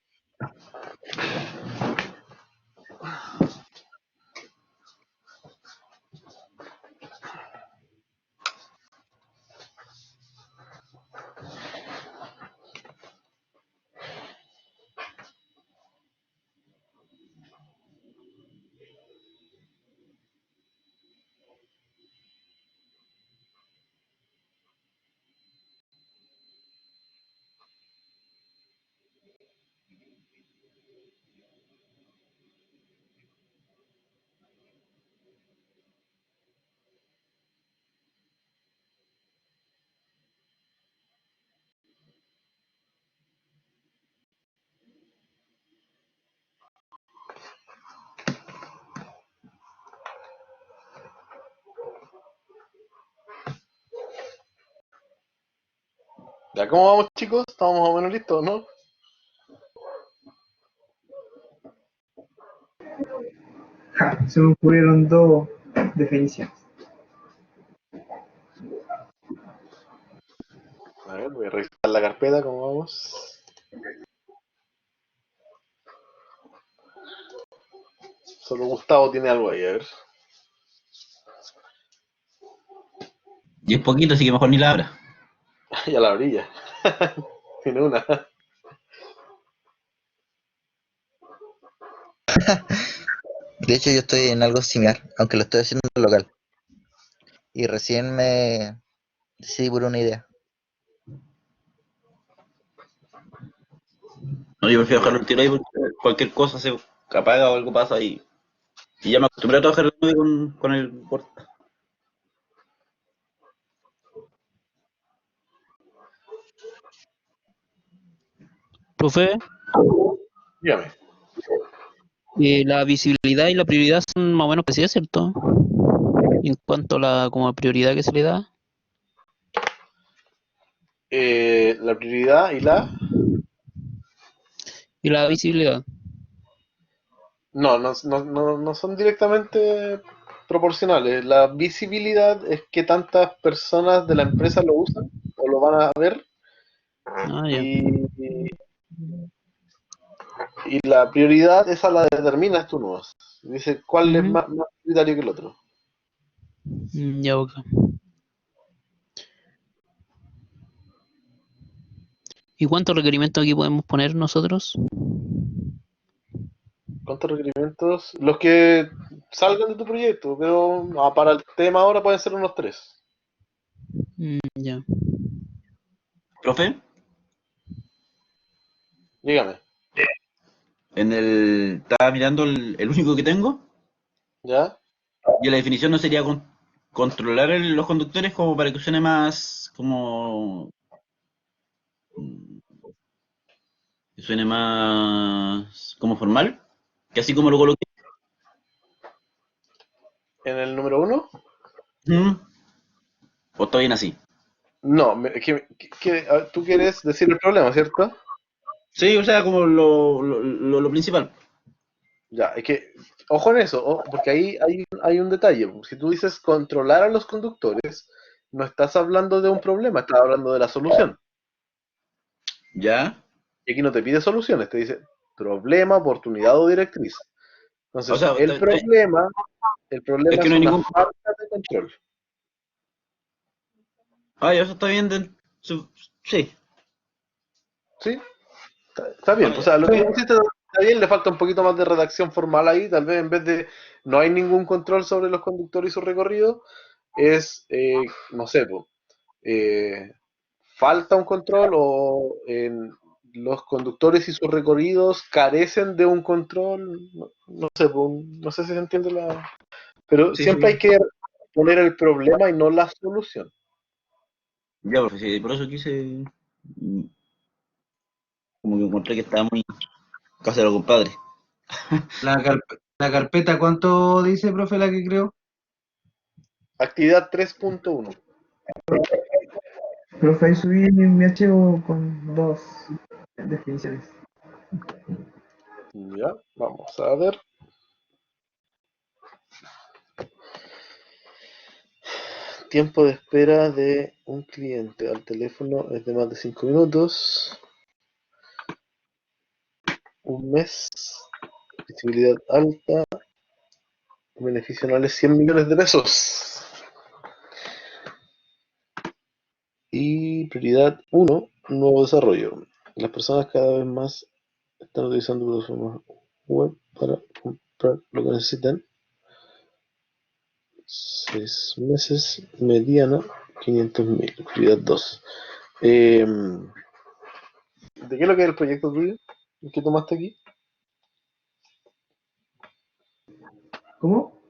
¿Ya cómo vamos, chicos? ¿Estamos más o menos listos, no? Ja, se me ocurrieron dos definiciones. A ver, voy a revisar la carpeta, ¿cómo vamos? Solo Gustavo tiene algo ahí, a ver. Y es poquito, así que mejor ni la abra. Y a la orilla. Tiene una. De hecho, yo estoy en algo similar, aunque lo estoy haciendo local. Y recién me decidí por una idea. No, yo prefiero dejarlo el tiro ahí porque cualquier cosa se apaga o algo pasa y ya me acostumbré a trabajar con el Word. Profe, Dígame. la visibilidad y la prioridad son más o menos parecidas, ¿cierto? En cuanto a la como prioridad que se le da. La prioridad y la... Y la visibilidad. No son directamente proporcionales. La visibilidad es que tantas personas de la empresa lo usan o lo van a ver Ah, ya. y, y la prioridad esa la determinas tú no. Dice cuál es Ujú. más prioritario que el otro. Ya, ok. ¿Y cuántos requerimientos aquí podemos poner nosotros? ¿Cuántos requerimientos? Los que salgan de tu proyecto, pero para el tema ahora pueden ser unos 3. Ya. Profe, Dígame. estaba mirando el único que tengo ¿Ya? y la definición no sería controlar los conductores como para que suene más como que suene más como formal, que así como lo coloqué. ¿En el número 1? ¿Mm? ¿O está bien así? No, a ver, tú quieres decir el problema, ¿cierto? Sí, o sea, como lo principal. Ya, es que, ojo en eso, porque ahí hay un detalle. Si tú dices controlar a los conductores, no estás hablando de un problema, estás hablando de la solución. ¿Ya? Y aquí no te pide soluciones, te dice problema, oportunidad o directriz. O Entonces, sea, el es problema que es no hay una ningún... falta de control. Ah, ya, eso está bien. Sí. ¿Sí? Está bien. Ah, O ya. sea, lo que pusiste está bien, le falta un poquito más de redacción formal ahí. Tal vez en vez de no hay ningún control sobre los conductores y su recorrido, es, no sé, po, eh, falta un control o los conductores y sus recorridos carecen de un control. No, no sé, po, no sé si se entiende la... Pero Sí, siempre hay sí. que poner el problema y no la solución. Ya, profe, sí, por eso quise. mm, Como que encontré que estaba muy casero, compadre. La carpeta, ¿cuánto dice, profe, la que creo? Actividad 3.1. Profe, ahí subí mi archivo con dos definiciones. Ya, vamos a ver. Tiempo de espera de un cliente al teléfono es de más de 5 minutos. Un mes. Visibilidad alta. Beneficio anual es 100 millones de pesos. Y prioridad 1, nuevo desarrollo. Las personas cada vez más están utilizando plataformas web para comprar lo que necesitan. 6 meses, mediana, 500.000. Prioridad 2. ¿De qué es lo que es el proyecto tuyo? ¿El que tomaste aquí? ¿Cómo?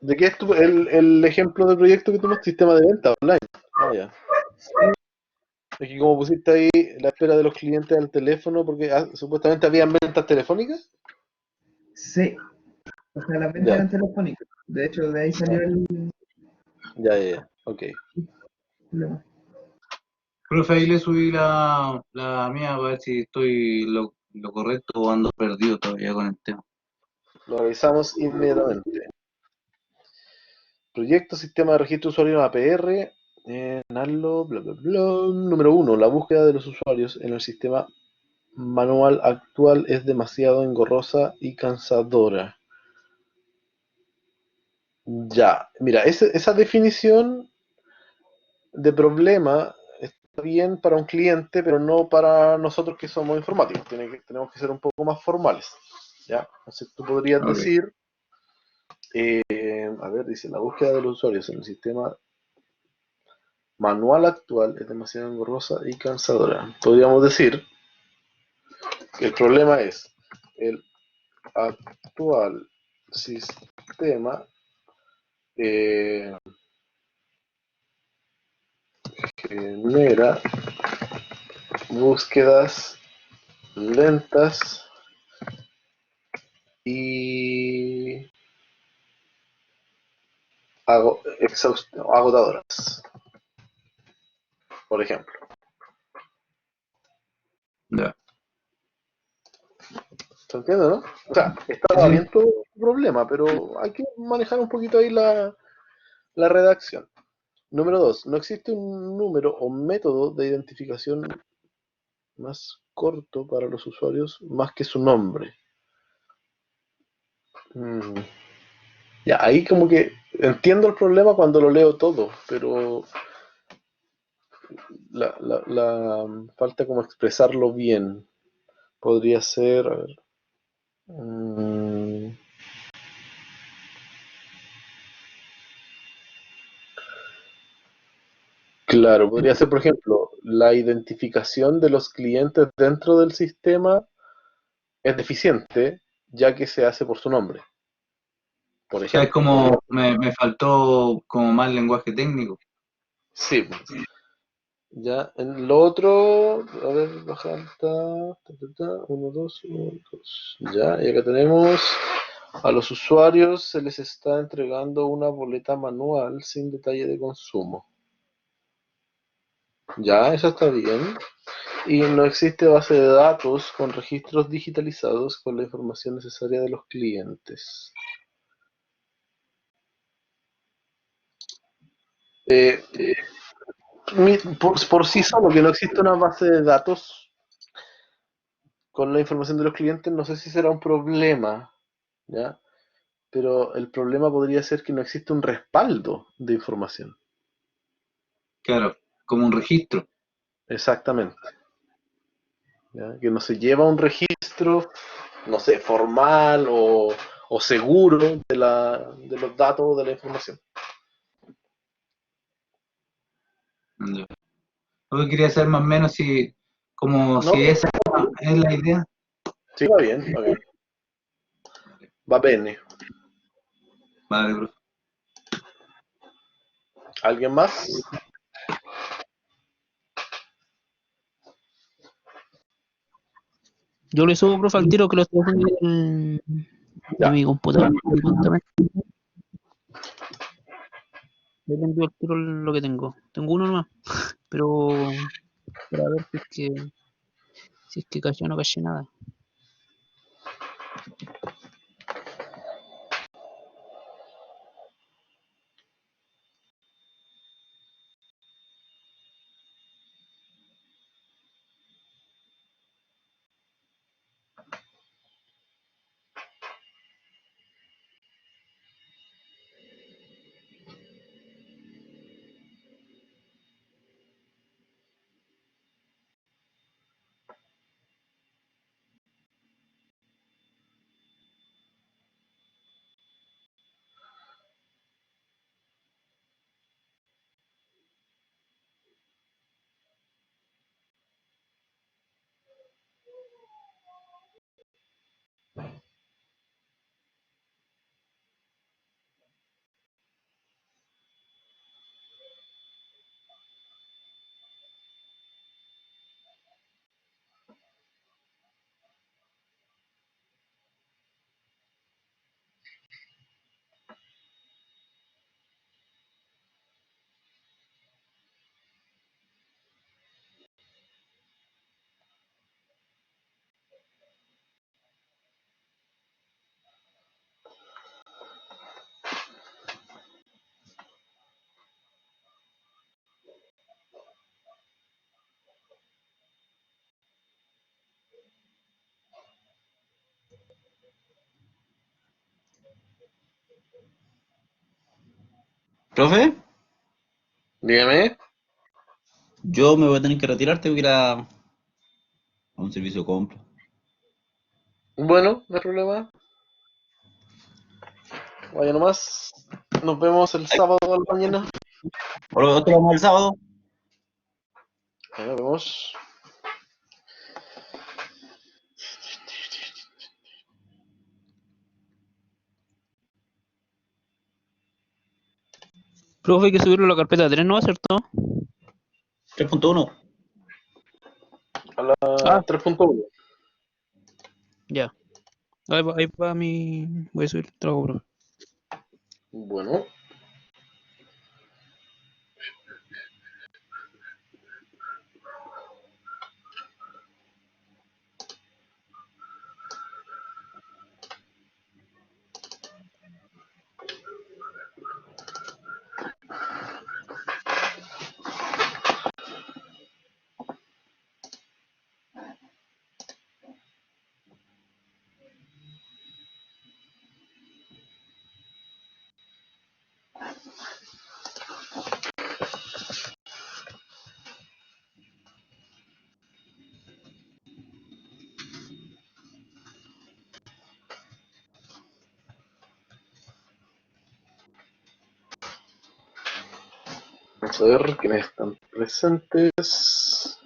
¿De qué es el ejemplo de proyecto que tomaste? Sistema de venta online. Ah, ya. Es que como pusiste ahí la espera de los clientes al teléfono, porque supuestamente habían ventas telefónicas. Sí, o sea, las ventas Ya, eran telefónicas. De hecho, de ahí salió el ya. Ok. problema. Profe, ahí le subí la mía para ver si estoy lo correcto o ando perdido todavía con el tema. Lo revisamos inmediatamente. Proyecto Sistema de Registro de Usuario en APR. Narlo, bla, bla, bla. Número 1. La búsqueda de los usuarios en el sistema manual actual es demasiado engorrosa y cansadora. Ya, mira, esa definición de problema está bien para un cliente, pero no para nosotros que somos informáticos. Tenemos que ser un poco más formales. ¿Ya? Entonces tú podrías Ok. decir, a ver, dice, la búsqueda de los usuarios en el sistema manual actual es demasiado engorrosa y cansadora. Podríamos decir que el problema es el actual sistema eh, genera búsquedas lentas y agotadoras, por ejemplo. Ya. ¿Se entiende, no? O sea, Sí, está sí. bien todo el problema, pero hay que manejar un poquito ahí la redacción. Número 2. No existe un número o método de identificación más corto para los usuarios más que su nombre. Mm, Ya, ahí como que entiendo el problema cuando lo leo todo, pero falta como expresarlo bien. Podría ser, a ver, mm, claro, podría ser, por ejemplo, la identificación de los clientes dentro del sistema es deficiente, ya que se hace por su nombre, por O sea, es ejemplo. como, me faltó como más lenguaje técnico. Sí, ya. En lo otro, a ver, baja alta, 1, 2, 1, 2. Ya, y acá tenemos a los usuarios se les está entregando una boleta manual sin detalle de consumo. Ya, eso está bien. Y no existe base de datos con registros digitalizados con la información necesaria de los clientes. Eh, por sí solo, que no existe una base de datos con la información de los clientes, no sé si será un problema, ¿ya? Pero el problema podría ser que no existe un respaldo de información. Claro. como un registro. Exactamente. ¿Ya? Que no se lleva un registro, no sé, formal o seguro de los datos de la información. Ya. Lo que quería saber más o menos si, como No, si esa es la idea. sí, va bien, va bien. Va bene. Vale, profe. ¿Alguien más? Yo le subo, profe, al tiro que lo estoy haciendo de Ya. mi computador directamente. Le envío al tiro lo que tengo. Tengo uno nomás, pero para ver si es que cayó o no cayó nada. Profe, Dígame. yo me voy a tener que retirar, tengo que ir a un servicio de compra. Bueno, no hay problema. Vaya nomás. Nos vemos el sábado a la mañana. Hola, ¿otro vamos el sábado? Ahí nos vemos. Profe, hay que subirlo a la carpeta 3, ¿no va a ser todo? 3.1. A la Ah, 3.1. ya. Ahí va mi... Voy a subir el trabajo, profe. Bueno. Vamos a ver quiénes están presentes.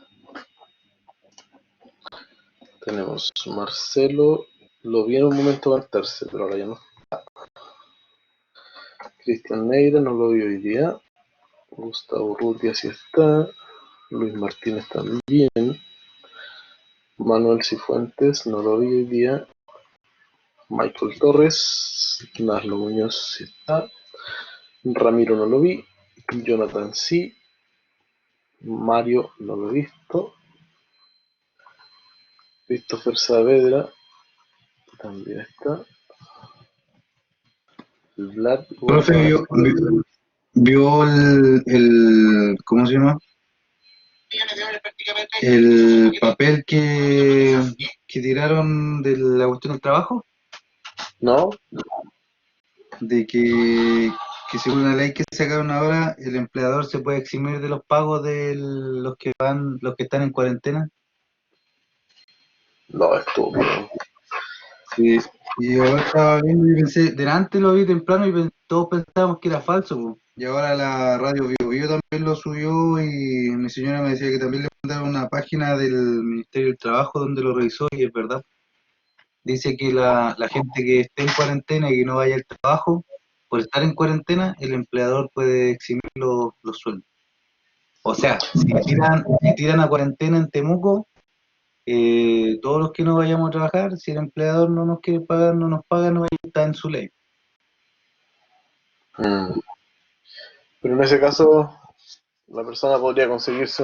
Tenemos Marcelo. Lo vi en un momento conectarse, pero ahora ya no. Cristian Neira no lo vi hoy día. Gustavo Urrutia sí está. Luis Martínez también. Manuel Cifuentes no lo vi hoy día. Michael Torres. Naslo Muñoz sí está. Ramiro no lo vi. Jonathan sí. Mario no lo he visto. Christopher Saavedra también está. Vlad Profe, vio ¿cómo se llama? El papel que tiraron de la cuestión del trabajo, ¿No? de que que según la ley que sacaron ahora, el empleador se puede eximir de los pagos de los que están en cuarentena. No, estúpido. Sí, y yo estaba viendo y pensé, delante lo vi temprano y todos pensábamos que era falso, po. Y ahora la radio Vivo Vivo también lo subió y mi señora me decía que también le mandaron una página del Ministerio del Trabajo donde lo revisó y es verdad. Dice que la gente que esté en cuarentena y que no vaya al trabajo, por estar en cuarentena, el empleador puede eximir los sueldos. O sea, si tiran a cuarentena en Temuco, todos los que no vayamos a trabajar, si el empleador no nos quiere pagar, no nos paga, no está en su ley. Mm. Pero en ese caso, la persona podría conseguirse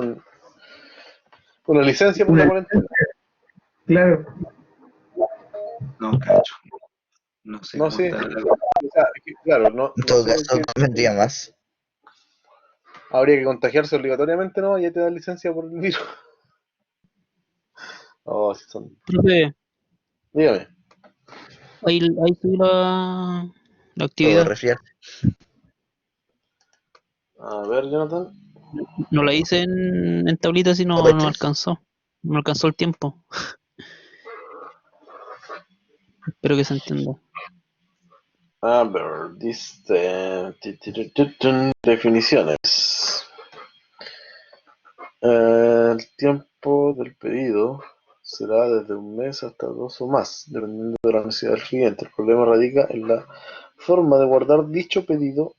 una licencia por la cuarentena. Claro. No, cacho. No sé No, cómo sí. está la O sea, es que, claro, no En todo sé caso, qué vendría más. habría que contagiarse obligatoriamente, ¿no? Ya te dan licencia por el virus. Oh, sí son. Profe, Dígame. ahí subí la Todo actividad. resfriar. A ver, Jonathan. No la hice en tablitas y no ¿Apache? alcanzó. No alcanzó el tiempo. Espero que se entienda. A ver, dice. Definiciones. El tiempo del pedido será desde un mes hasta 2 o más, dependiendo de la necesidad del cliente. El problema radica en la forma de guardar dicho pedido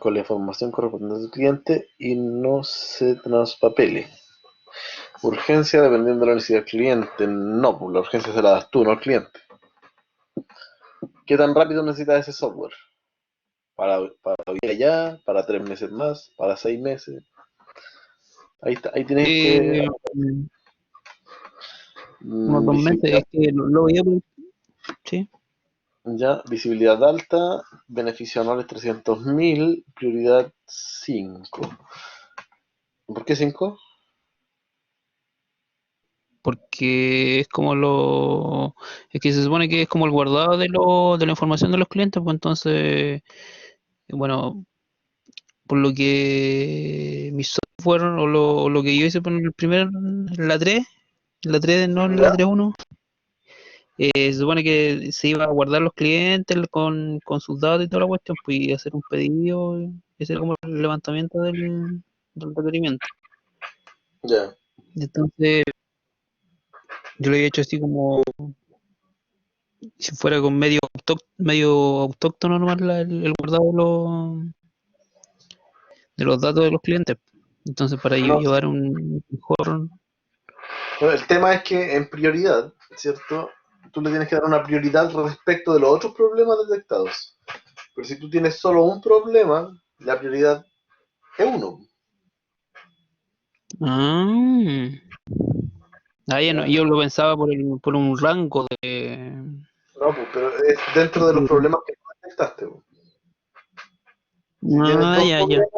con la información correspondiente al cliente y no se traspapele. Urgencia dependiendo de la necesidad del cliente. No, pues la urgencia se la das tú, no al cliente. ¿Qué tan rápido necesitas ese software? Para hoy allá, para 3 meses más, para 6 meses. Ahí tienes que Unos 2 meses, visibilidad, es que lo veía por... Sí. ya, visibilidad alta, beneficio anuales 300.000, prioridad 5. ¿Por qué 5? Porque es como es que se supone que es como el guardado de la información de los clientes, pues entonces, bueno, por lo que mi software o lo que yo hice por el primer, la 3 no en la ¿Ya? 3.1, se supone que se iba a guardar los clientes con sus datos y toda la cuestión, pues y hacer un pedido, y hacer como el levantamiento del requerimiento. Ya. Entonces, yo lo había hecho así como si fuera con medio autóctono nomás el guardado de los datos de los clientes. Entonces, para No, llevar un mejor... bueno, el tema es que en prioridad, ¿cierto? Tú le tienes que dar una prioridad respecto de los otros problemas detectados. Pero si tú tienes solo un problema, la prioridad es uno. Ah, ya no, ¿Ya? yo lo pensaba por un rango de... No, pues, pero es dentro de los problemas que tú detectaste. Pues. Si tienes Ah, dos ya, ya. problemas,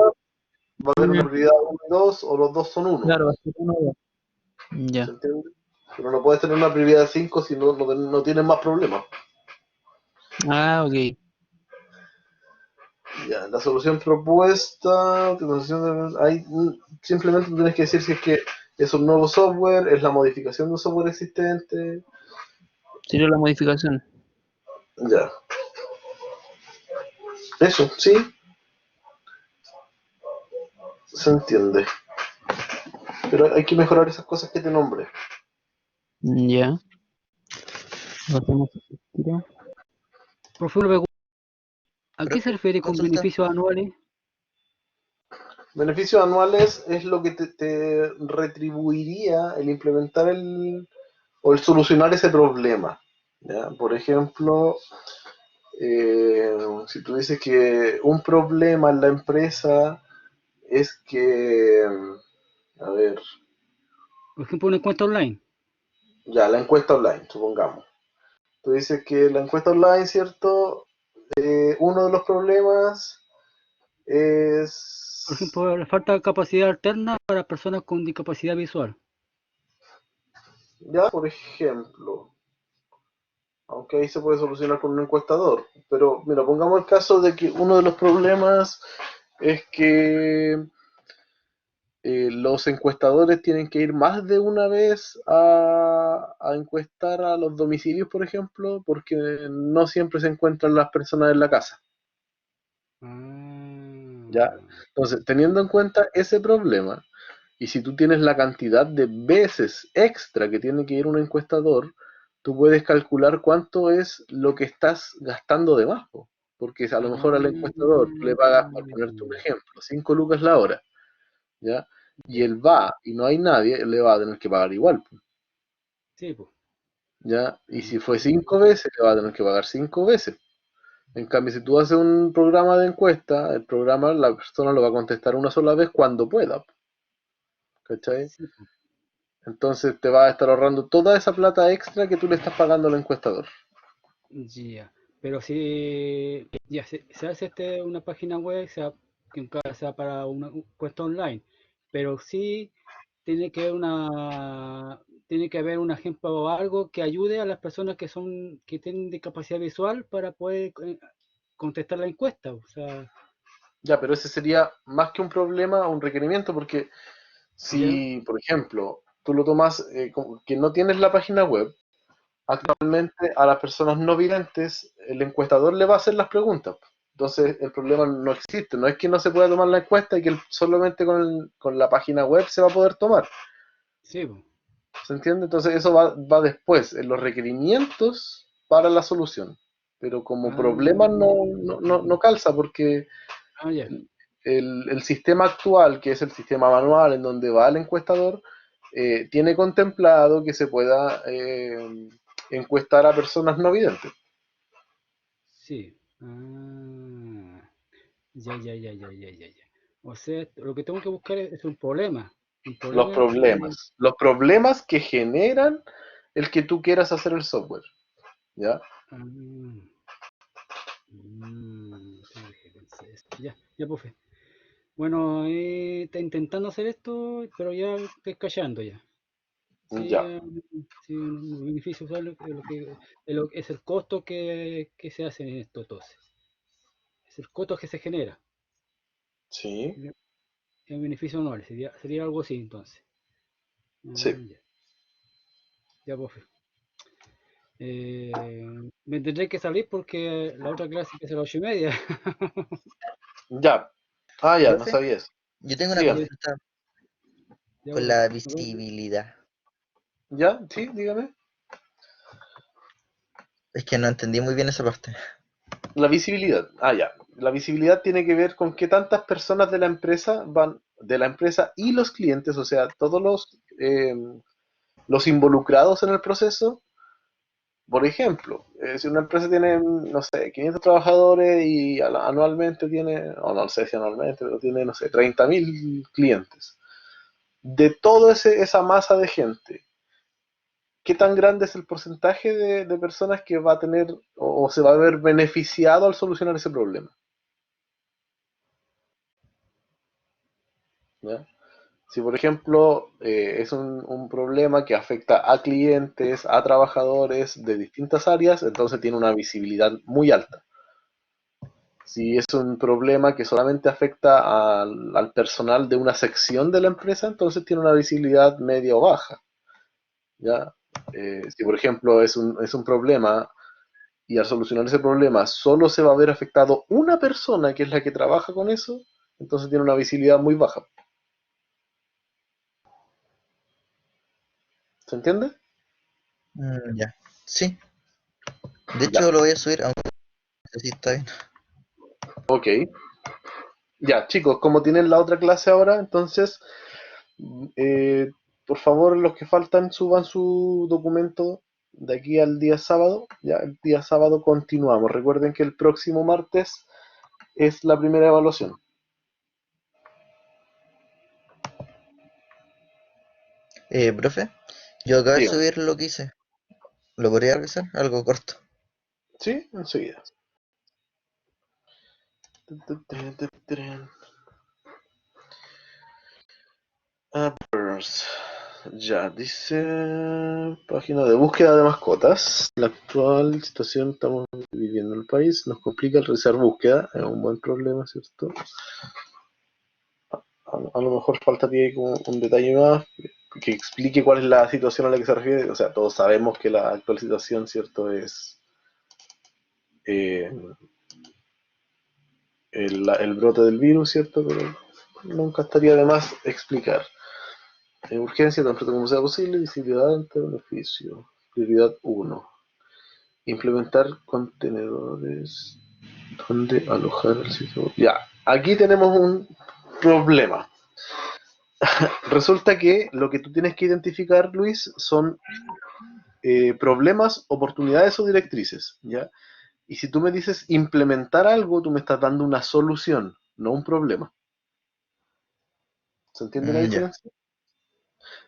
va a haber Mm, una prioridad 1 y 2, o los dos son uno. claro, así que no, ¿Se ya. entiende? Pero no puedes tener una prioridad 5 si no tienes más problemas. Ah, ok. Ya, la solución propuesta, simplemente tienes que decir si es que es un nuevo software, es la modificación de un software existente. Sería la modificación. Ya. Eso, sí, se entiende. Pero hay que mejorar esas cosas que te nombré. Ya. Lo hacemos así, tiro. Profe, una pregunta, ¿a qué se Profe, refiere con consulta. beneficios anuales? Beneficios anuales es lo que te retribuiría el implementar o el solucionar ese problema. ¿Ya? Por ejemplo, si tú dices que un problema en la empresa es que, a ver, Por ejemplo, una encuesta online. ya, la encuesta online, supongamos. Tú dices que la encuesta online, ¿cierto? Uno de los problemas Por es, ejemplo, la falta de capacidad alterna para personas con discapacidad visual. ya, por ejemplo, aunque ahí se puede solucionar con un encuestador. Pero mira, pongamos el caso de que uno de los problemas es que los encuestadores tienen que ir más de una vez a encuestar a los domicilios, por ejemplo, porque no siempre se encuentran las personas en la casa. ¿Ya? Entonces, teniendo en cuenta ese problema, y si tú tienes la cantidad de veces extra que tiene que ir un encuestador, tú puedes calcular cuánto es lo que estás gastando de más, po. Porque a lo mejor al encuestador tú le pagas, por ponerte un ejemplo, 5 lucas la hora, ¿ya? Y él va y no hay nadie, él le va a tener que pagar igual, po, Sí, pues. ¿ya? Y si fue 5 veces, le va a tener que pagar 5 veces. En cambio, si tú haces un programa de encuesta, el programa, la persona lo va a contestar una sola vez cuando pueda, ¿cachai? Sí, po. Entonces te va a estar ahorrando toda esa plata extra que tú le estás pagando al encuestador. Ya. Pero si ya se hace una página web, sea para una encuesta online, pero sí tiene que haber un ejemplo o algo que ayude a las personas que tienen discapacidad visual para poder contestar la encuesta. O sea, Ya, pero ese sería más que un problema, un requerimiento, porque ya, si, por ejemplo, tú lo tomas como que no tienes la página web, actualmente a las personas no videntes, el encuestador le va a hacer las preguntas. Entonces el problema no existe, no es que no se pueda tomar la encuesta y que solamente con la página web se va a poder tomar. sí, po. ¿Se entiende? Entonces eso va después, en los requerimientos para la solución. Pero como problema Ah, no calza, porque ya. el sistema actual, que es el sistema manual en donde va el encuestador, tiene contemplado que se pueda encuestar a personas no videntes. Sí. Ah, ya. O sea, lo que tengo que buscar es un problema. Un problema que... Los problemas que generan el que tú quieras hacer el software, ¿ya? ah, tengo que pensar eso. Ya, profe. Bueno, está intentando hacer esto, pero ya estoy callando ya. Sí, Ya, sí, un beneficio usual es el costo que se hace en esto entonces. Es el costo que se genera. sí, Es un beneficio anual, sería algo así entonces. sí. Ya, ya, profe. Me tendré que salir porque la otra clase empieza a las 8:30. Ya. Ah, ya, no Profe, sabía eso. yo tengo una Dígame. Sí, consulta ya, con profe. la visibilidad. ¿Ya? Sí, dígame. Es que no entendí muy bien esa parte. La visibilidad. Ah, ya. La visibilidad tiene que ver con qué tantas personas de la empresa van, de la empresa y los clientes, o sea, todos los involucrados en el proceso. Por ejemplo, si una empresa tiene, no sé, 500 trabajadores y anualmente tiene, o no sé si anualmente, pero tiene, no sé, 30.000 clientes. De toda esa masa de gente, ¿qué tan grande es el porcentaje de personas que va a tener o se va a ver beneficiado al solucionar ese problema? ¿Ya? Si, por ejemplo, es un problema que afecta a clientes, a trabajadores de distintas áreas, entonces tiene una visibilidad muy alta. Si es un problema que solamente afecta al personal de una sección de la empresa, entonces tiene una visibilidad media o baja. ¿Ya? Si, por ejemplo, es un problema y al solucionar ese problema solo se va a ver afectado una persona que es la que trabaja con eso, entonces tiene una visibilidad muy baja. ¿Se entiende? Ya. Sí. De Ya, hecho, lo voy a subir, aunque no sé si está bien. ok. Ya, chicos, como tienen la otra clase ahora, entonces, eh, por favor, los que faltan suban su documento de aquí al día sábado. Ya, el día sábado continuamos. Recuerden que el próximo martes es la primera evaluación. Profe, yo acabo de Díganme. subir lo que hice. ¿Lo podría revisar? Algo corto. Sí, enseguida. Appers. Ya, dice página de búsqueda de mascotas. La actual situación que estamos viviendo en el país nos complica el realizar búsqueda. Es un buen problema, ¿cierto? A lo mejor faltaría ahí como un detalle más que explique cuál es la situación a la que se refiere. O sea, todos sabemos que la actual situación, ¿cierto? Es el brote del virus, ¿cierto? Pero nunca estaría de más explicar. Urgencia tan pronto como sea posible, visibilidad ante beneficio. Prioridad 1. Implementar contenedores donde alojar el sitio web. Ya, aquí tenemos un problema. Resulta que lo que tú tienes que identificar, Luis, son problemas, oportunidades o directrices, ¿ya? Y si tú me dices implementar algo, tú me estás dando una solución, no un problema. ¿Se entiende la Ya. diferencia?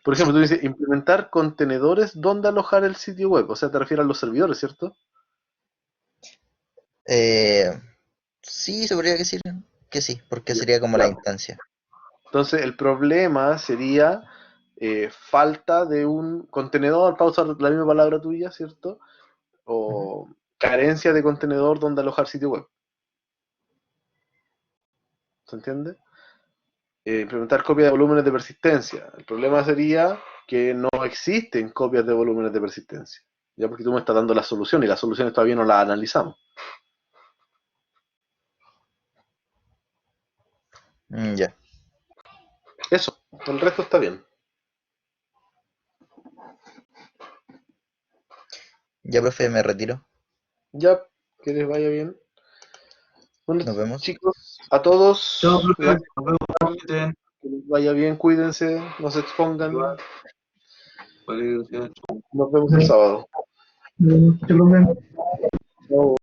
Por ejemplo, tú dices implementar contenedores donde alojar el sitio web, o sea, te refieres a los servidores, ¿cierto? Sí, se podría decir que sí, porque Ya, sería como la claro. instancia. Entonces, el problema sería falta de un contenedor, para usar la misma palabra tuya, ¿cierto? O carencia de contenedor donde alojar sitio web. ¿Se entiende? Implementar copias de volúmenes de persistencia. El problema sería que no existen copias de volúmenes de persistencia. Ya porque tú me estás dando la solución y las soluciones todavía no las analizamos. Ya. Eso, el resto está bien. Ya, profe, me retiro. Ya, que les vaya bien. Bueno, Nos vemos. chicos, a todos, Chao, profe. gracias, Nos vemos. Que estén. que les vaya bien, cuídense, no se expongan. Igual. Vale, gracias. Nos vemos el sábado. Mucho problema. Chao.